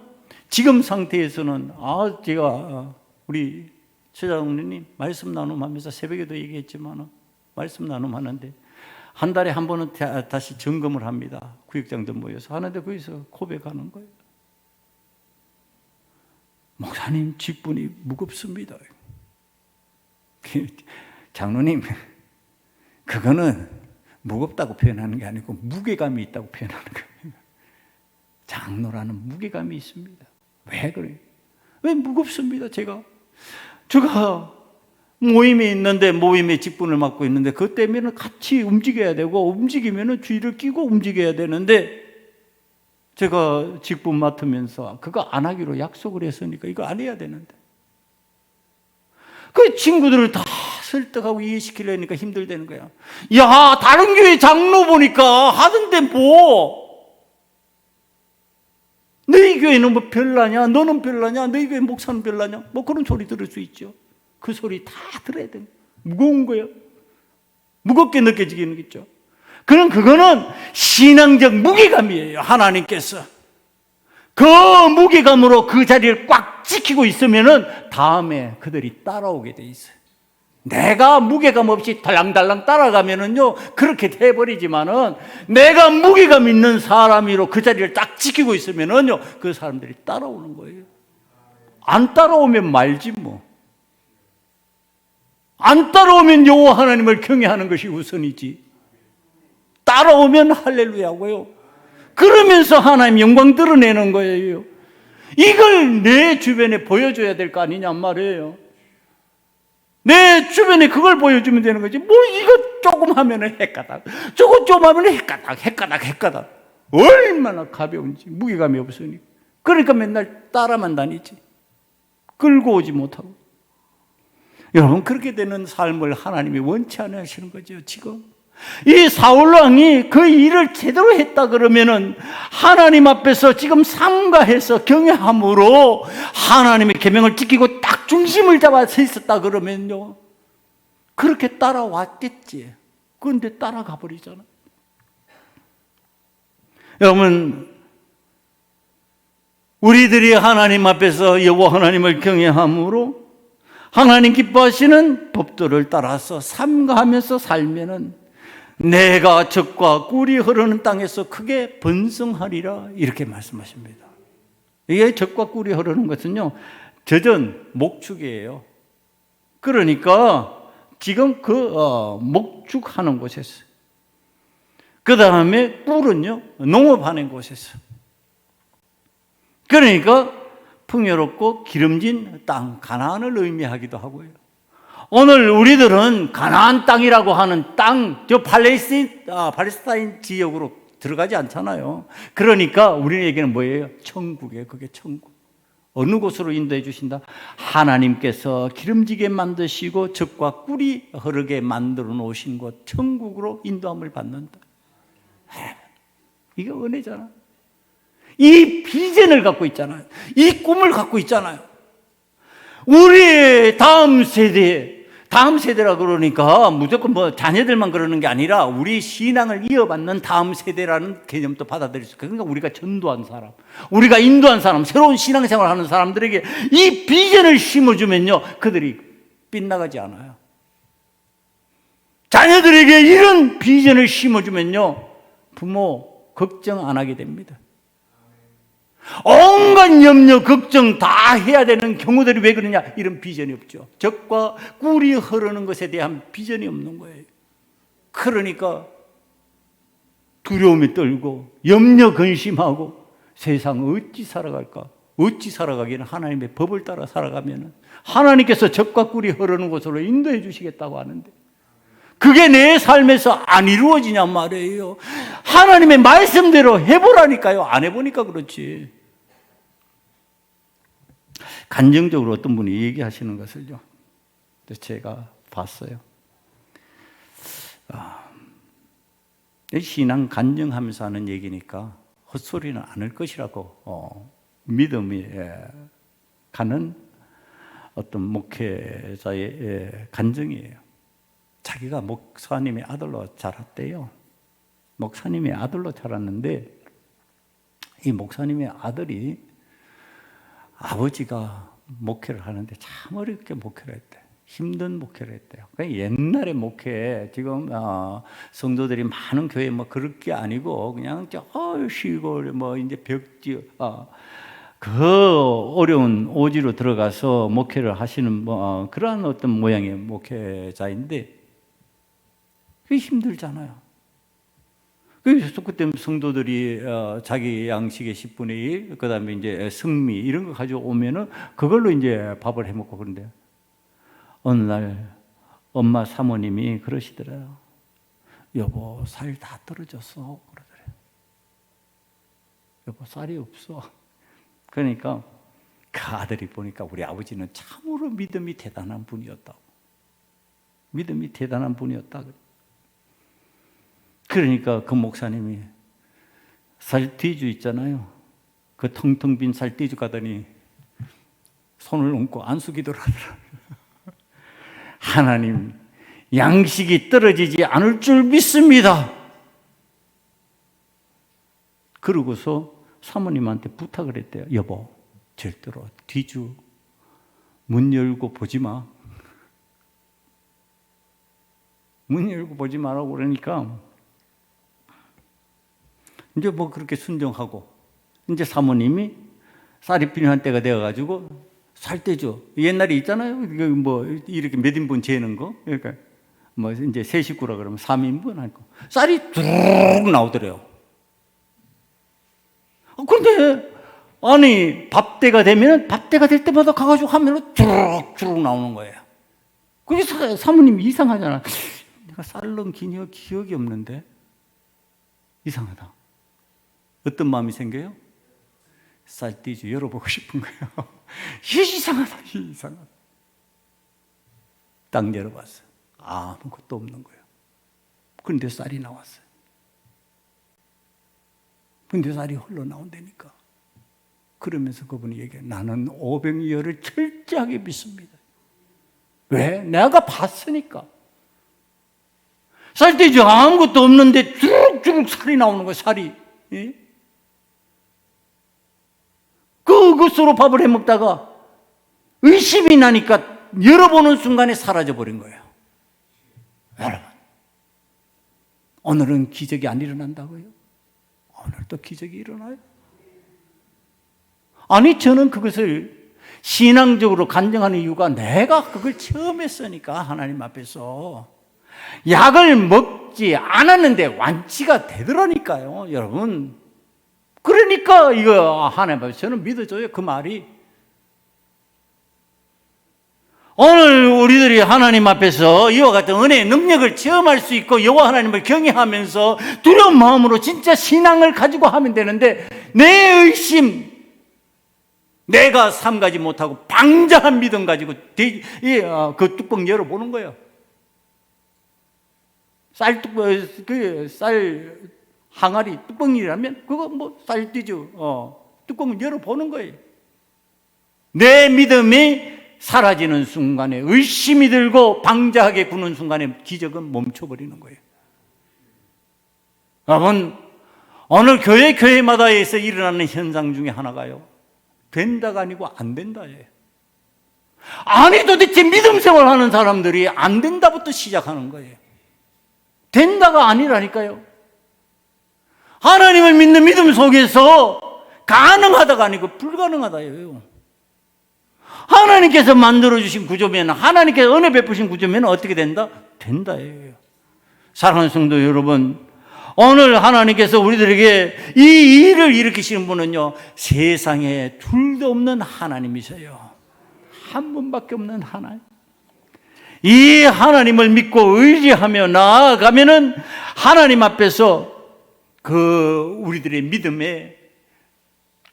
지금 상태에서는 제가 우리 최장로님 말씀 나눔하면서 새벽에도 얘기했지만은 말씀 나눔하는데 한 달에 한 번은 다시 점검을 합니다. 구역장들 모여서 하는데 거기서 고백하는 거예요. 목사님 직분이 무겁습니다. 장로님, 그거는 무겁다고 표현하는 게 아니고 무게감이 있다고 표현하는 거예요. 장로라는 무게감이 있습니다. 왜 그래요? 왜 무겁습니다. 제가 모임에 있는데 모임의 직분을 맡고 있는데 그것 때문에 같이 움직여야 되고 움직이면 주의를 끼고 움직여야 되는데 제가 직분 맡으면서 그거 안 하기로 약속을 했으니까 이거 안 해야 되는데 그 친구들을 다 설득하고 이해시키려니까 힘들다는 거야. 야, 다른 교회 장로 보니까 하던데 뭐 너희 교회는 뭐 별나냐? 너는 별나냐? 너희 교회 목사는 별나냐? 뭐 그런 소리 들을 수 있죠. 그 소리 다 들어야 돼. 무거운 거예요. 무겁게 느껴지겠죠. 그거는 신앙적 무게감이에요. 하나님께서 그 무게감으로 그 자리를 꽉 지키고 있으면은 다음에 그들이 따라오게 돼 있어요. 내가 무게감 없이 달랑달랑 따라가면은요, 그렇게 돼버리지만은, 내가 무게감 있는 사람으로 그 자리를 딱 지키고 있으면은요, 그 사람들이 따라오는 거예요. 안 따라오면 말지 뭐. 안 따라오면 여호와 하나님을 경외하는 것이 우선이지. 따라오면 할렐루야고요. 그러면서 하나님 영광 드러내는 거예요. 이걸 내 주변에 보여줘야 될 거 아니냔 말이에요. 내 주변에 그걸 보여주면 되는 거지. 뭐 이거 조금 하면은 헷가닥, 저거 좀 하면은 헷가닥. 얼마나 가벼운지, 무게감이 없으니. 그러니까 맨날 따라만 다니지. 끌고 오지 못하고. 여러분, 그렇게 되는 삶을 하나님이 원치 않으시는 거죠, 지금. 이 사울 왕이 그 일을 제대로 했다 그러면은 하나님 앞에서 지금 삼가해서 경외함으로 하나님의 계명을 지키고 딱 중심을 잡아 서 있었다 그러면요, 그렇게 따라왔겠지. 그런데 따라가 버리잖아. 여러분, 우리들이 하나님 앞에서 여호와 하나님을 경외함으로 하나님 기뻐하시는 법도를 따라서 삼가하면서 살면은 내가 젖과 꿀이 흐르는 땅에서 크게 번성하리라, 이렇게 말씀하십니다. 이게 젖과 꿀이 흐르는 것은요, 젖은 목축이에요. 그러니까 지금 목축하는 곳에서, 그 다음에 꿀은요, 농업하는 곳에서. 그러니까 풍요롭고 기름진 땅, 가나안을 의미하기도 하고요. 오늘 우리들은 가나안 땅이라고 하는 땅, 저 팔레스타인 지역으로 들어가지 않잖아요. 그러니까 우리에게는 뭐예요? 천국이에요. 그게 천국. 어느 곳으로 인도해 주신다? 하나님께서 기름지게 만드시고 젖과 꿀이 흐르게 만들어 놓으신 곳, 천국으로 인도함을 받는다. 이게 은혜잖아. 이 비전을 갖고 있잖아요. 이 꿈을 갖고 있잖아요. 우리의 다음 세대라 그러니까 무조건 뭐 자녀들만 그러는 게 아니라 우리 신앙을 이어받는 다음 세대라는 개념도 받아들일 수 있어요. 그러니까 우리가 전도한 사람, 우리가 인도한 사람, 새로운 신앙생활을 하는 사람들에게 이 비전을 심어주면요, 그들이 빗나가지 않아요. 자녀들에게 이런 비전을 심어주면요, 부모 걱정 안 하게 됩니다. 온갖 염려, 걱정 다 해야 되는 경우들이 왜 그러냐? 이런 비전이 없죠. 젖과 꿀이 흐르는 것에 대한 비전이 없는 거예요. 그러니까 두려움에 떨고 염려 근심하고 세상 어찌 살아갈까? 어찌 살아가기는 하나님의 법을 따라 살아가면 하나님께서 젖과 꿀이 흐르는 곳으로 인도해 주시겠다고 하는데, 그게 내 삶에서 안 이루어지냔 말이에요. 하나님의 말씀대로 해보라니까요. 안 해보니까 그렇지. 간증적으로 어떤 분이 얘기하시는 것을요, 제가 봤어요. 신앙 간증하면서 하는 얘기니까 헛소리는 않을 것이라고 믿음이 가는 어떤 목회자의 간증이에요. 자기가 목사님의 아들로 자랐대요. 목사님의 아들로 자랐는데 이 목사님의 아들이 아버지가 목회를 하는데 참 어렵게 목회를 했대. 힘든 목회를 했대요. 옛날에 목회, 지금 성도들이 많은 교회 뭐 그럴 게 아니고 그냥 시골 뭐 이제 벽지 그 어려운 오지로 들어가서 목회를 하시는 그러한 어떤 모양의 목회자인데 그게 힘들잖아요. 그래서 그때 성도들이 자기 양식의 10분의 1, 그 다음에 이제 성미 이런 거 가지고 오면은 그걸로 이제 밥을 해 먹고 그런데 어느 날 엄마 사모님이 그러시더래요. 여보, 살 다 떨어졌어. 그러더래요. 여보, 쌀이 없어. 그러니까 그 아들이 보니까 우리 아버지는 참으로 믿음이 대단한 분이었다고. 믿음이 대단한 분이었다. 그러니까 그 목사님이 살띠주 있잖아요. 그 텅텅 빈 살띠주 가더니 손을 얹고 안수기도를 하더라. 하나님, 양식이 떨어지지 않을 줄 믿습니다. 그러고서 사모님한테 부탁을 했대요. 여보, 절대로 뒤주 문 열고 보지 마. 문 열고 보지 마라고 그러니까 이제 뭐 그렇게 순종하고, 이제 사모님이 쌀이 필요한 때가 되어가지고 살떼죠. 옛날에 있잖아요. 뭐 이렇게 몇 인분 재는 거. 그러니까 뭐 이제 세 식구라 그러면 3인분 할 거. 쌀이 쭉 나오더래요. 그런데 아니 밥때가 되면 밥때가 될 때마다 가가지고 하면은 쭉 나오는 거예요. 그게 사모님이 이상하잖아. 내가 쌀 넣은 기억이 없는데 이상하다. 어떤 마음이 생겨요? 쌀띠주 열어보고 싶은 거예요. 이상하다. 딱 열어봤어요. 아무것도 없는 거예요. 그런데 쌀이 나왔어요. 근데 쌀이 흘러나온다니까. 그러면서 그분이 얘기해요. 나는 오병이어를 철저하게 믿습니다. 왜? 내가 봤으니까. 쌀띠주 아무것도 없는데 주룩주룩 살이 나오는 거예요. 살이. 예? 그것으로 밥을 해먹다가 의심이 나니까 열어보는 순간에 사라져버린 거예요. 여러분, 오늘은 기적이 안 일어난다고요? 오늘도 기적이 일어나요? 아니, 저는 그것을 신앙적으로 간증하는 이유가 내가 그걸 처음 했으니까. 하나님 앞에서 약을 먹지 않았는데 완치가 되더라니까요, 여러분. 그러니까 이거 하나님 앞에서 저는 믿어줘요, 그 말이. 오늘 우리들이 하나님 앞에서 이와 같은 은혜의 능력을 체험할 수 있고 여호와 하나님을 경외하면서 두려운 마음으로 진짜 신앙을 가지고 하면 되는데, 내 의심, 내가 삼가지 못하고 방자한 믿음 가지고 그 뚜껑 열어보는 거예요. 쌀 항아리 뚜껑이라면 그거 뭐 쌀띠주 뚜껑을 열어보는 거예요. 내 믿음이 사라지는 순간에, 의심이 들고 방자하게 구는 순간에 기적은 멈춰버리는 거예요. 여러분, 오늘 교회마다에서 일어나는 현상 중에 하나가요, 된다가 아니고 안 된다예요. 아니, 도대체 믿음 생활하는 사람들이 안 된다부터 시작하는 거예요. 된다가 아니라니까요. 하나님을 믿는 믿음 속에서 가능하다가 아니고 불가능하다예요. 하나님께서 만들어주신 구조면, 하나님께서 은혜 베푸신 구조면 어떻게 된다? 된다예요. 사랑하는 성도 여러분, 오늘 하나님께서 우리들에게 이 일을 일으키시는 분은요, 세상에 둘도 없는 하나님이세요. 한 분밖에 없는 하나님. 이 하나님을 믿고 의지하며 나아가면은 하나님 앞에서 그 우리들의 믿음에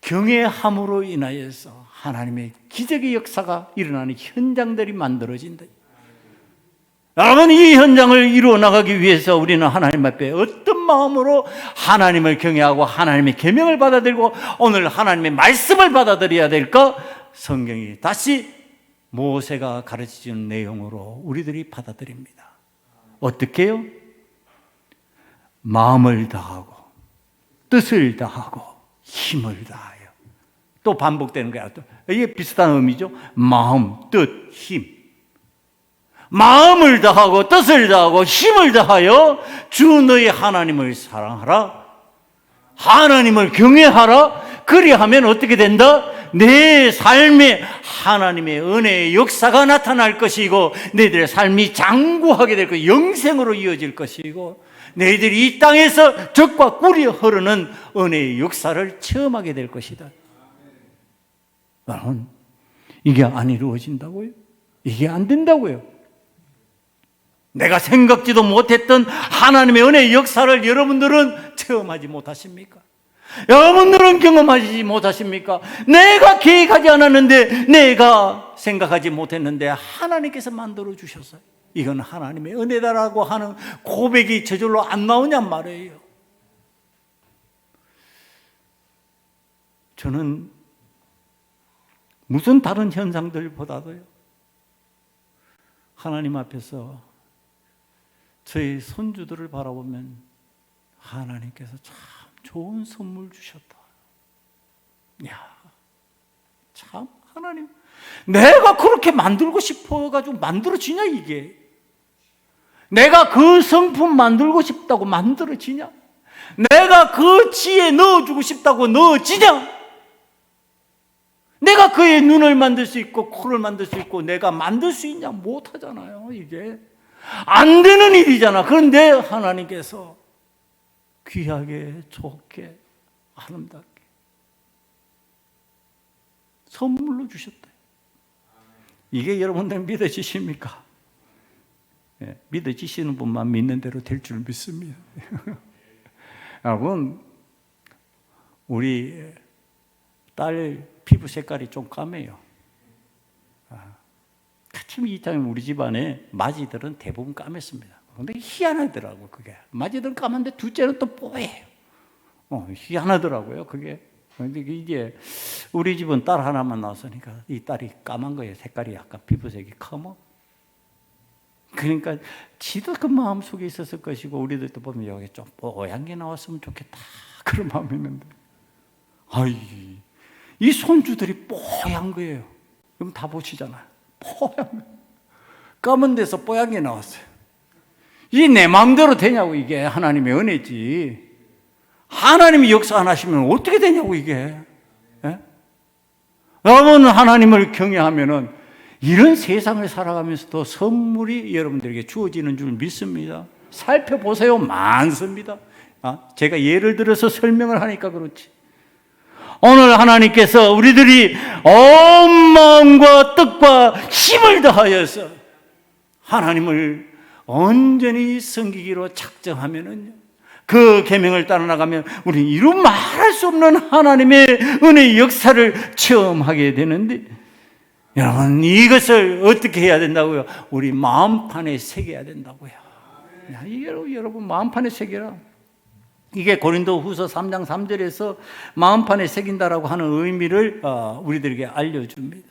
경외함으로 인하여서 하나님의 기적의 역사가 일어나는 현장들이 만들어진다. 여러분, 이 현장을 이루어 나가기 위해서 우리는 하나님 앞에 어떤 마음으로 하나님을 경외하고 하나님의 계명을 받아들이고 오늘 하나님의 말씀을 받아들여야 될까? 성경이 다시 모세가 가르치는 내용으로 우리들이 받아들입니다. 어떻게 해요? 마음을 다하고 뜻을 다하고 힘을 다하여. 또 반복되는 거야. 이게 비슷한 의미죠. 마음, 뜻, 힘. 마음을 다하고 뜻을 다하고 힘을 다하여 주 너의 하나님을 사랑하라. 하나님을 경외하라. 그리하면 어떻게 된다? 내 삶에 하나님의 은혜의 역사가 나타날 것이고 너희들의 삶이 장구하게 될 것이고 영생으로 이어질 것이고 너희들이 이 땅에서 적과 꿀이 흐르는 은혜의 역사를 체험하게 될 것이다. 여러분, 이게 안 이루어진다고요? 이게 안 된다고요? 내가 생각지도 못했던 하나님의 은혜의 역사를 여러분들은 체험하지 못하십니까? 여러분들은 경험하지 못하십니까? 내가 계획하지 않았는데, 내가 생각하지 못했는데 하나님께서 만들어 주셨어요. 이건 하나님의 은혜다라고 하는 고백이 저절로 안 나오냔 말이에요. 저는 무슨 다른 현상들보다도요, 하나님 앞에서 저희 손주들을 바라보면 하나님께서 참 좋은 선물 주셨다. 야, 참 하나님, 내가 그렇게 만들고 싶어가지고 만들어지냐 이게? 내가 그 성품 만들고 싶다고 만들어지냐? 내가 그 지에 넣어주고 싶다고 넣어지냐? 내가 그의 눈을 만들 수 있고 코를 만들 수 있고 내가 만들 수 있냐? 못하잖아요. 이게 안 되는 일이잖아. 그런데 하나님께서 귀하게 좋게 아름답게 선물로 주셨다. 이게 여러분들 믿어지십니까? 네, 믿어지시는 분만 믿는 대로 될 줄 믿습니다. 여러분, 우리 딸 피부 색깔이 좀 까매요. 같이 이참에 우리 집안에 마지들은 대부분 까맸습니다. 근데 희한하더라고 그게. 마지들은 까만데 둘째는 또 뽀예요. 희한하더라고요 그게. 근데 이게 우리 집은 딸 하나만 나왔으니까 이 딸이 까만 거예요. 색깔이 약간 피부색이 검어. 그러니까 지도 그 마음 속에 있었을 것이고 우리들도 보면 여기 좀 뽀얀 게 나왔으면 좋겠다 그런 마음이 있는데 이 손주들이 뽀얀 거예요. 그럼 다 보시잖아요. 뽀얀, 검은 데서 뽀얀 게 나왔어요. 이 내 마음대로 되냐고. 이게 하나님의 은혜지. 하나님이 역사 안 하시면 어떻게 되냐고 이게. 예? 여러분 하나님을 경외하면은 이런 세상을 살아가면서도 선물이 여러분들에게 주어지는 줄 믿습니다. 살펴보세요. 많습니다. 제가 예를 들어서 설명을 하니까 그렇지. 오늘 하나님께서 우리들이 온 마음과 뜻과 힘을 다하여서 하나님을 온전히 섬기기로 작정하면은 그 계명을 따라 나가면 우리는 이루 말할 수 없는 하나님의 은혜의 역사를 체험하게 되는데, 여러분 이것을 어떻게 해야 된다고요? 우리 마음판에 새겨야 된다고요. 여러분 마음판에 새겨라. 이게 고린도후서 3장 3절에서 마음판에 새긴다라고 하는 의미를 우리들에게 알려줍니다.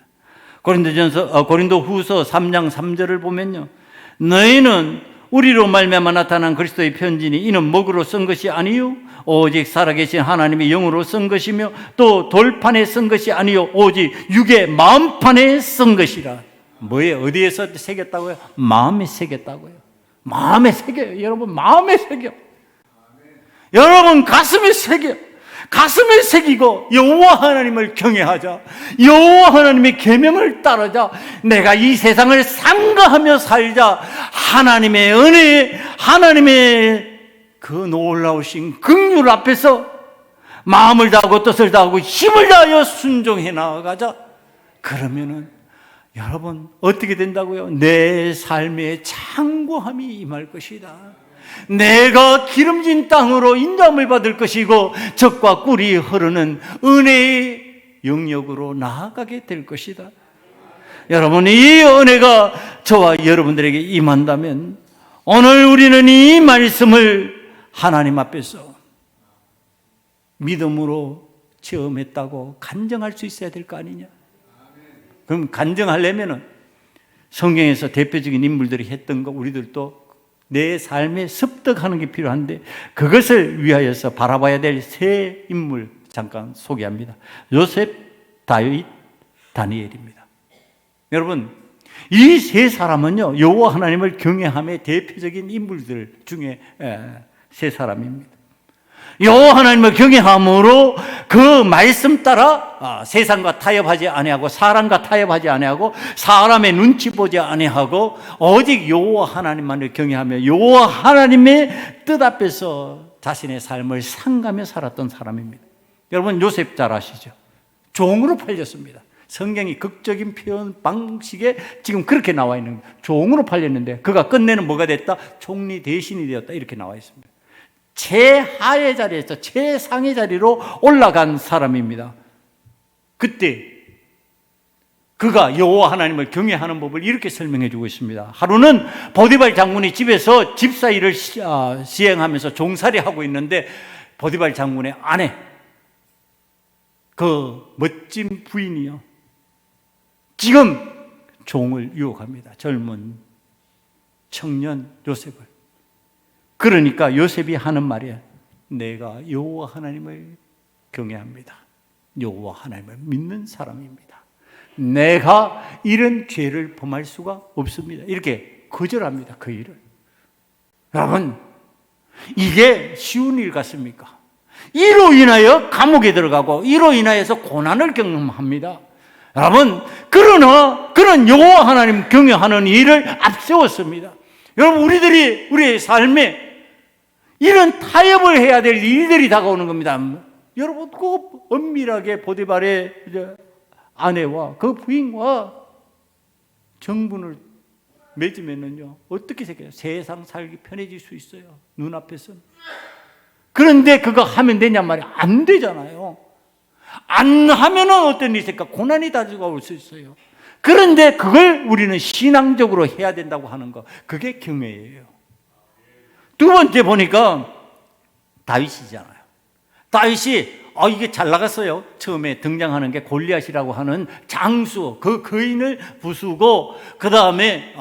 고린도후서 3장 3절을 보면요, 너희는 우리로 말미암아 나타난 그리스도의 편지니 이는 먹으로 쓴 것이 아니요 오직 살아계신 하나님의 영으로 쓴 것이며 또 돌판에 쓴 것이 아니요 오직 육의 마음판에 쓴 것이라. 뭐예요? 어디에서 새겼다고요? 마음에 새겼다고요. 마음에 새겨요. 여러분 마음에 새겨. 여러분 가슴에 새겨. 가슴에 새기고 여호와 하나님을 경외하자. 여호와 하나님의 계명을 따르자. 내가 이 세상을 삼가하며 살자. 하나님의 은혜, 하나님의 그 놀라우신 긍휼 앞에서 마음을 다하고 뜻을 다하고 힘을 다하여 순종해 나아가자. 그러면은 여러분 어떻게 된다고요? 내 삶에 창고함이 임할 것이다. 내가 기름진 땅으로 인도함을 받을 것이고 젖과 꿀이 흐르는 은혜의 영역으로 나아가게 될 것이다. 여러분 이 은혜가 저와 여러분들에게 임한다면 오늘 우리는 이 말씀을 하나님 앞에서 믿음으로 체험했다고 간증할 수 있어야 될 거 아니냐. 그럼 간증하려면 성경에서 대표적인 인물들이 했던 거 우리들도 내 삶에 습득하는 게 필요한데, 그것을 위하여서 바라봐야 될 세 인물 잠깐 소개합니다. 요셉, 다윗, 다니엘입니다. 여러분 이 세 사람은요 여호와 하나님을 경외함의 대표적인 인물들 중에 세 사람입니다. 여호와 하나님을 경외함으로 그 말씀 따라 세상과 타협하지 아니하고 사람과 타협하지 아니하고 사람의 눈치 보지 아니하고 오직 여호와 하나님만을 경외하며 여호와 하나님의 뜻 앞에서 자신의 삶을 상가며 살았던 사람입니다. 여러분 요셉 잘 아시죠? 종으로 팔렸습니다. 성경이 극적인 표현 방식에 지금 그렇게 나와 있는 거예요. 종으로 팔렸는데 그가 끝내는 뭐가 됐다? 총리 대신이 되었다. 이렇게 나와 있습니다. 최하의 자리에서 최상의 자리로 올라간 사람입니다. 그때 그가 여호와 하나님을 경외하는 법을 이렇게 설명해 주고 있습니다. 하루는 보디발 장군이 집에서 집사일을 시행하면서 종살이하고 있는데 보디발 장군의 아내, 그 멋진 부인이요, 지금 종을 유혹합니다. 젊은 청년 요셉을. 그러니까 요셉이 하는 말이야. 내가 여호와 하나님을 경외합니다. 여호와 하나님을 믿는 사람입니다. 내가 이런 죄를 범할 수가 없습니다. 이렇게 거절합니다. 그 일을. 여러분, 이게 쉬운 일 같습니까? 이로 인하여 감옥에 들어가고 이로 인하여서 고난을 경험합니다. 여러분, 그러나 그런 여호와 하나님 경외하는 일을 앞세웠습니다. 여러분, 우리의 삶에 이런 타협을 해야 될 일들이 다가오는 겁니다. 여러분, 그 엄밀하게 보디발의 아내와 그 부인과 정분을 맺으면요, 어떻게 생각해요? 세상 살기 편해질 수 있어요. 눈앞에서는. 그런데 그거 하면 되냔 말이야. 안 되잖아요. 안 하면은 어떤 일이 있을까? 고난이 다가올 수 있어요. 그런데 그걸 우리는 신앙적으로 해야 된다고 하는 거, 그게 경외예요. 두 번째 보니까 다윗이잖아요. 다윗이 이게 잘 나갔어요. 처음에 등장하는 게 골리앗이라고 하는 장수, 그 거인을 부수고 그 다음에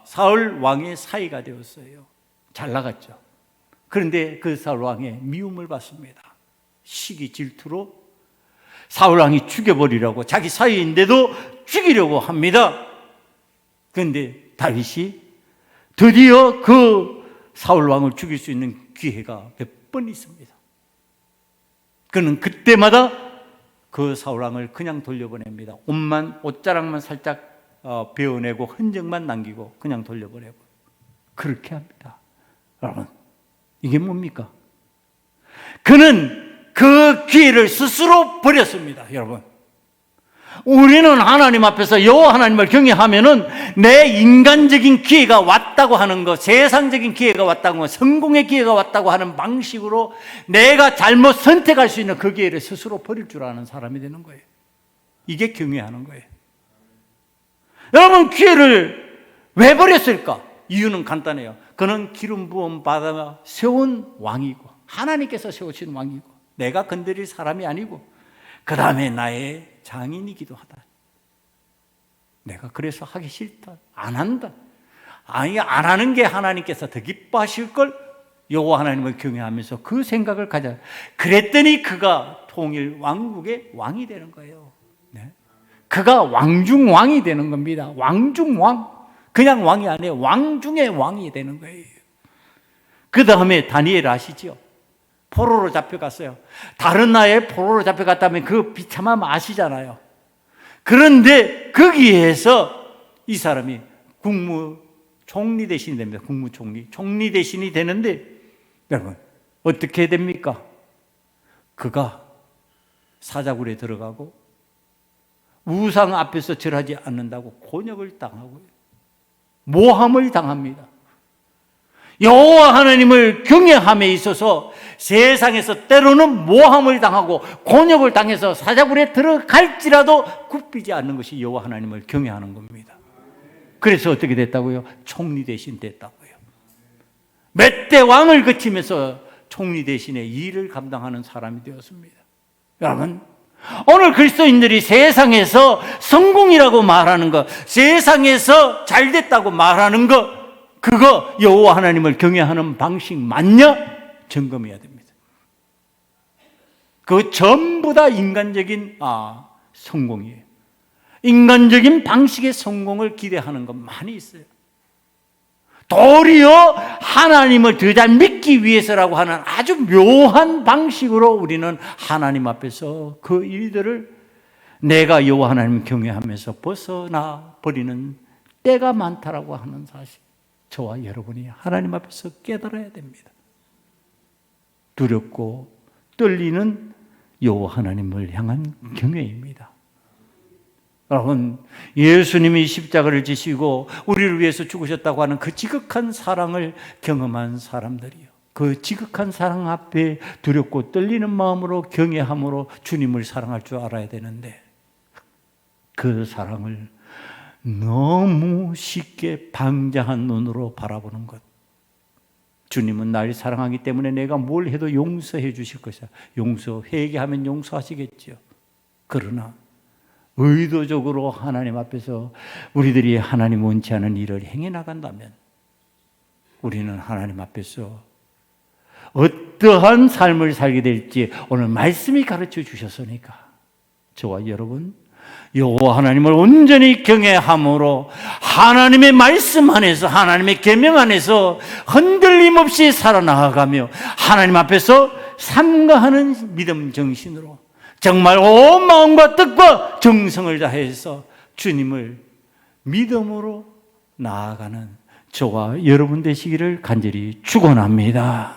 사울 왕의 사이가 되었어요. 잘 나갔죠. 그런데 그 사울 왕의 미움을 받습니다. 시기 질투로 사울 왕이 죽여버리려고, 자기 사이인데도 죽이려고 합니다. 그런데 다윗이 드디어 그 사울 왕을 죽일 수 있는 기회가 몇 번 있습니다. 그는 그때마다 그 사울 왕을 그냥 돌려보냅니다. 옷자락만 살짝 베어내고 흔적만 남기고 그냥 돌려보내고 그렇게 합니다. 여러분, 이게 뭡니까? 그는 그 기회를 스스로 버렸습니다. 여러분, 우리는 하나님 앞에서 여호와 하나님을 경외하면은 내 인간적인 기회가 왔다고 하는 것, 세상적인 기회가 왔다고 하는 것, 성공의 기회가 왔다고 하는 방식으로 내가 잘못 선택할 수 있는 그 기회를 스스로 버릴 줄 아는 사람이 되는 거예요. 이게 경외하는 거예요. 여러분, 기회를 왜 버렸을까? 이유는 간단해요. 그는 기름 부음 받아 세운 왕이고, 하나님께서 세우신 왕이고, 내가 건드릴 사람이 아니고, 그 다음에 나의 장인이기도 하다. 내가 그래서 하기 싫다, 안 한다. 아니, 안 하는 게 하나님께서 더 기뻐하실 걸. 여호와 하나님을 경외하면서 그 생각을 가져. 그랬더니 그가 통일 왕국의 왕이 되는 거예요. 네? 그가 왕중왕이 되는 겁니다. 왕중왕. 그냥 왕이 아니에요. 왕중의 왕이 되는 거예요. 그 다음에 다니엘 아시죠? 포로로 잡혀갔어요. 다른 나라에 포로로 잡혀갔다면 그 비참함 아시잖아요. 그런데 거기에서 이 사람이 국무총리 대신이 됩니다. 총리 대신이 되는데, 여러분, 어떻게 됩니까? 그가 사자굴에 들어가고 우상 앞에서 절하지 않는다고 곤욕을 당하고 모함을 당합니다. 여호와 하나님을 경외함에 있어서 세상에서 때로는 모함을 당하고 곤욕을 당해서 사자굴에 들어갈지라도 굽히지 않는 것이 여호와 하나님을 경외하는 겁니다. 그래서 어떻게 됐다고요? 총리 대신 됐다고요. 몇 대 왕을 거치면서 총리 대신의 일을 감당하는 사람이 되었습니다. 여러분, 오늘 그리스도인들이 세상에서 성공이라고 말하는 것, 세상에서 잘됐다고 말하는 것, 그거 여호와 하나님을 경외하는 방식 맞냐? 점검해야 됩니다. 그 전부 다 인간적인 성공이에요. 인간적인 방식의 성공을 기대하는 것 많이 있어요. 도리어 하나님을 더 잘 믿기 위해서라고 하는 아주 묘한 방식으로 우리는 하나님 앞에서 그 일들을 내가 여호와 하나님을 경외하면서 벗어나 버리는 때가 많다라고 하는 사실, 저와 여러분이 하나님 앞에서 깨달아야 됩니다. 두렵고 떨리는 여호와 하나님을 향한 경외입니다. 여러분, 예수님이 십자가를 지시고 우리를 위해서 죽으셨다고 하는 그 지극한 사랑을 경험한 사람들이요, 그 지극한 사랑 앞에 두렵고 떨리는 마음으로 경외함으로 주님을 사랑할 줄 알아야 되는데, 그 사랑을 너무 쉽게 방자한 눈으로 바라보는 것. 주님은 나를 사랑하기 때문에 내가 뭘 해도 용서해 주실 것이야. 회개하면 용서하시겠죠. 그러나 의도적으로 하나님 앞에서 우리들이 하나님 원치 않은 일을 행해 나간다면 우리는 하나님 앞에서 어떠한 삶을 살게 될지 오늘 말씀이 가르쳐 주셨으니까 저와 여러분 여호와 하나님을 온전히 경외함으로 하나님의 말씀 안에서 하나님의 계명 안에서 흔들림 없이 살아나가며 하나님 앞에서 삼가하는 믿음 정신으로 정말 온 마음과 뜻과 정성을 다해서 주님을 믿음으로 나아가는 저와 여러분 되시기를 간절히 축원합니다.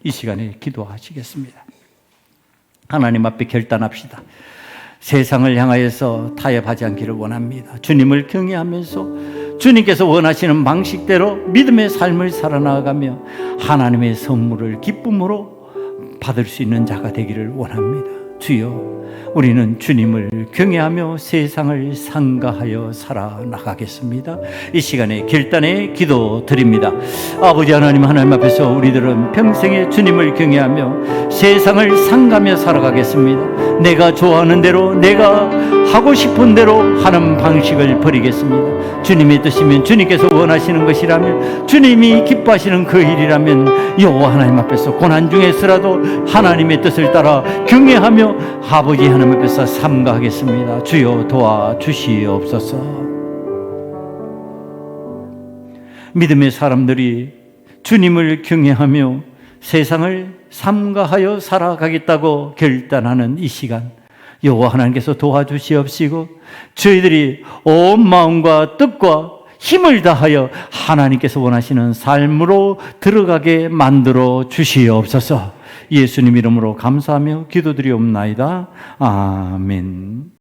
이 시간에 기도하시겠습니다. 하나님 앞에 결단합시다. 세상을 향하여서 타협하지 않기를 원합니다. 주님을 경외하면서 주님께서 원하시는 방식대로 믿음의 삶을 살아나가며 하나님의 선물을 기쁨으로 받을 수 있는 자가 되기를 원합니다. 주여, 우리는 주님을 경외하며 세상을 상가하여 살아나가겠습니다. 이 시간에 결단의 기도 드립니다. 아버지 하나님, 하나님 앞에서 우리들은 평생에 주님을 경외하며 세상을 상가며 살아가겠습니다. 내가 좋아하는 대로, 내가 하고 싶은 대로 하는 방식을 버리겠습니다. 주님의 뜻이면, 주님께서 원하시는 것이라면, 주님이 기뻐하시는 그 일이라면 여호와 하나님 앞에서 고난 중에서라도 하나님의 뜻을 따라 경외하며 아버지 하나님 앞에서 삼가하겠습니다. 주여 도와주시옵소서. 믿음의 사람들이 주님을 경외하며 세상을 삼가하여 살아가겠다고 결단하는 이 시간, 여호와 하나님께서 도와주시옵시고 저희들이 온 마음과 뜻과 힘을 다하여 하나님께서 원하시는 삶으로 들어가게 만들어 주시옵소서. 예수님 이름으로 감사하며 기도드리옵나이다. 아멘.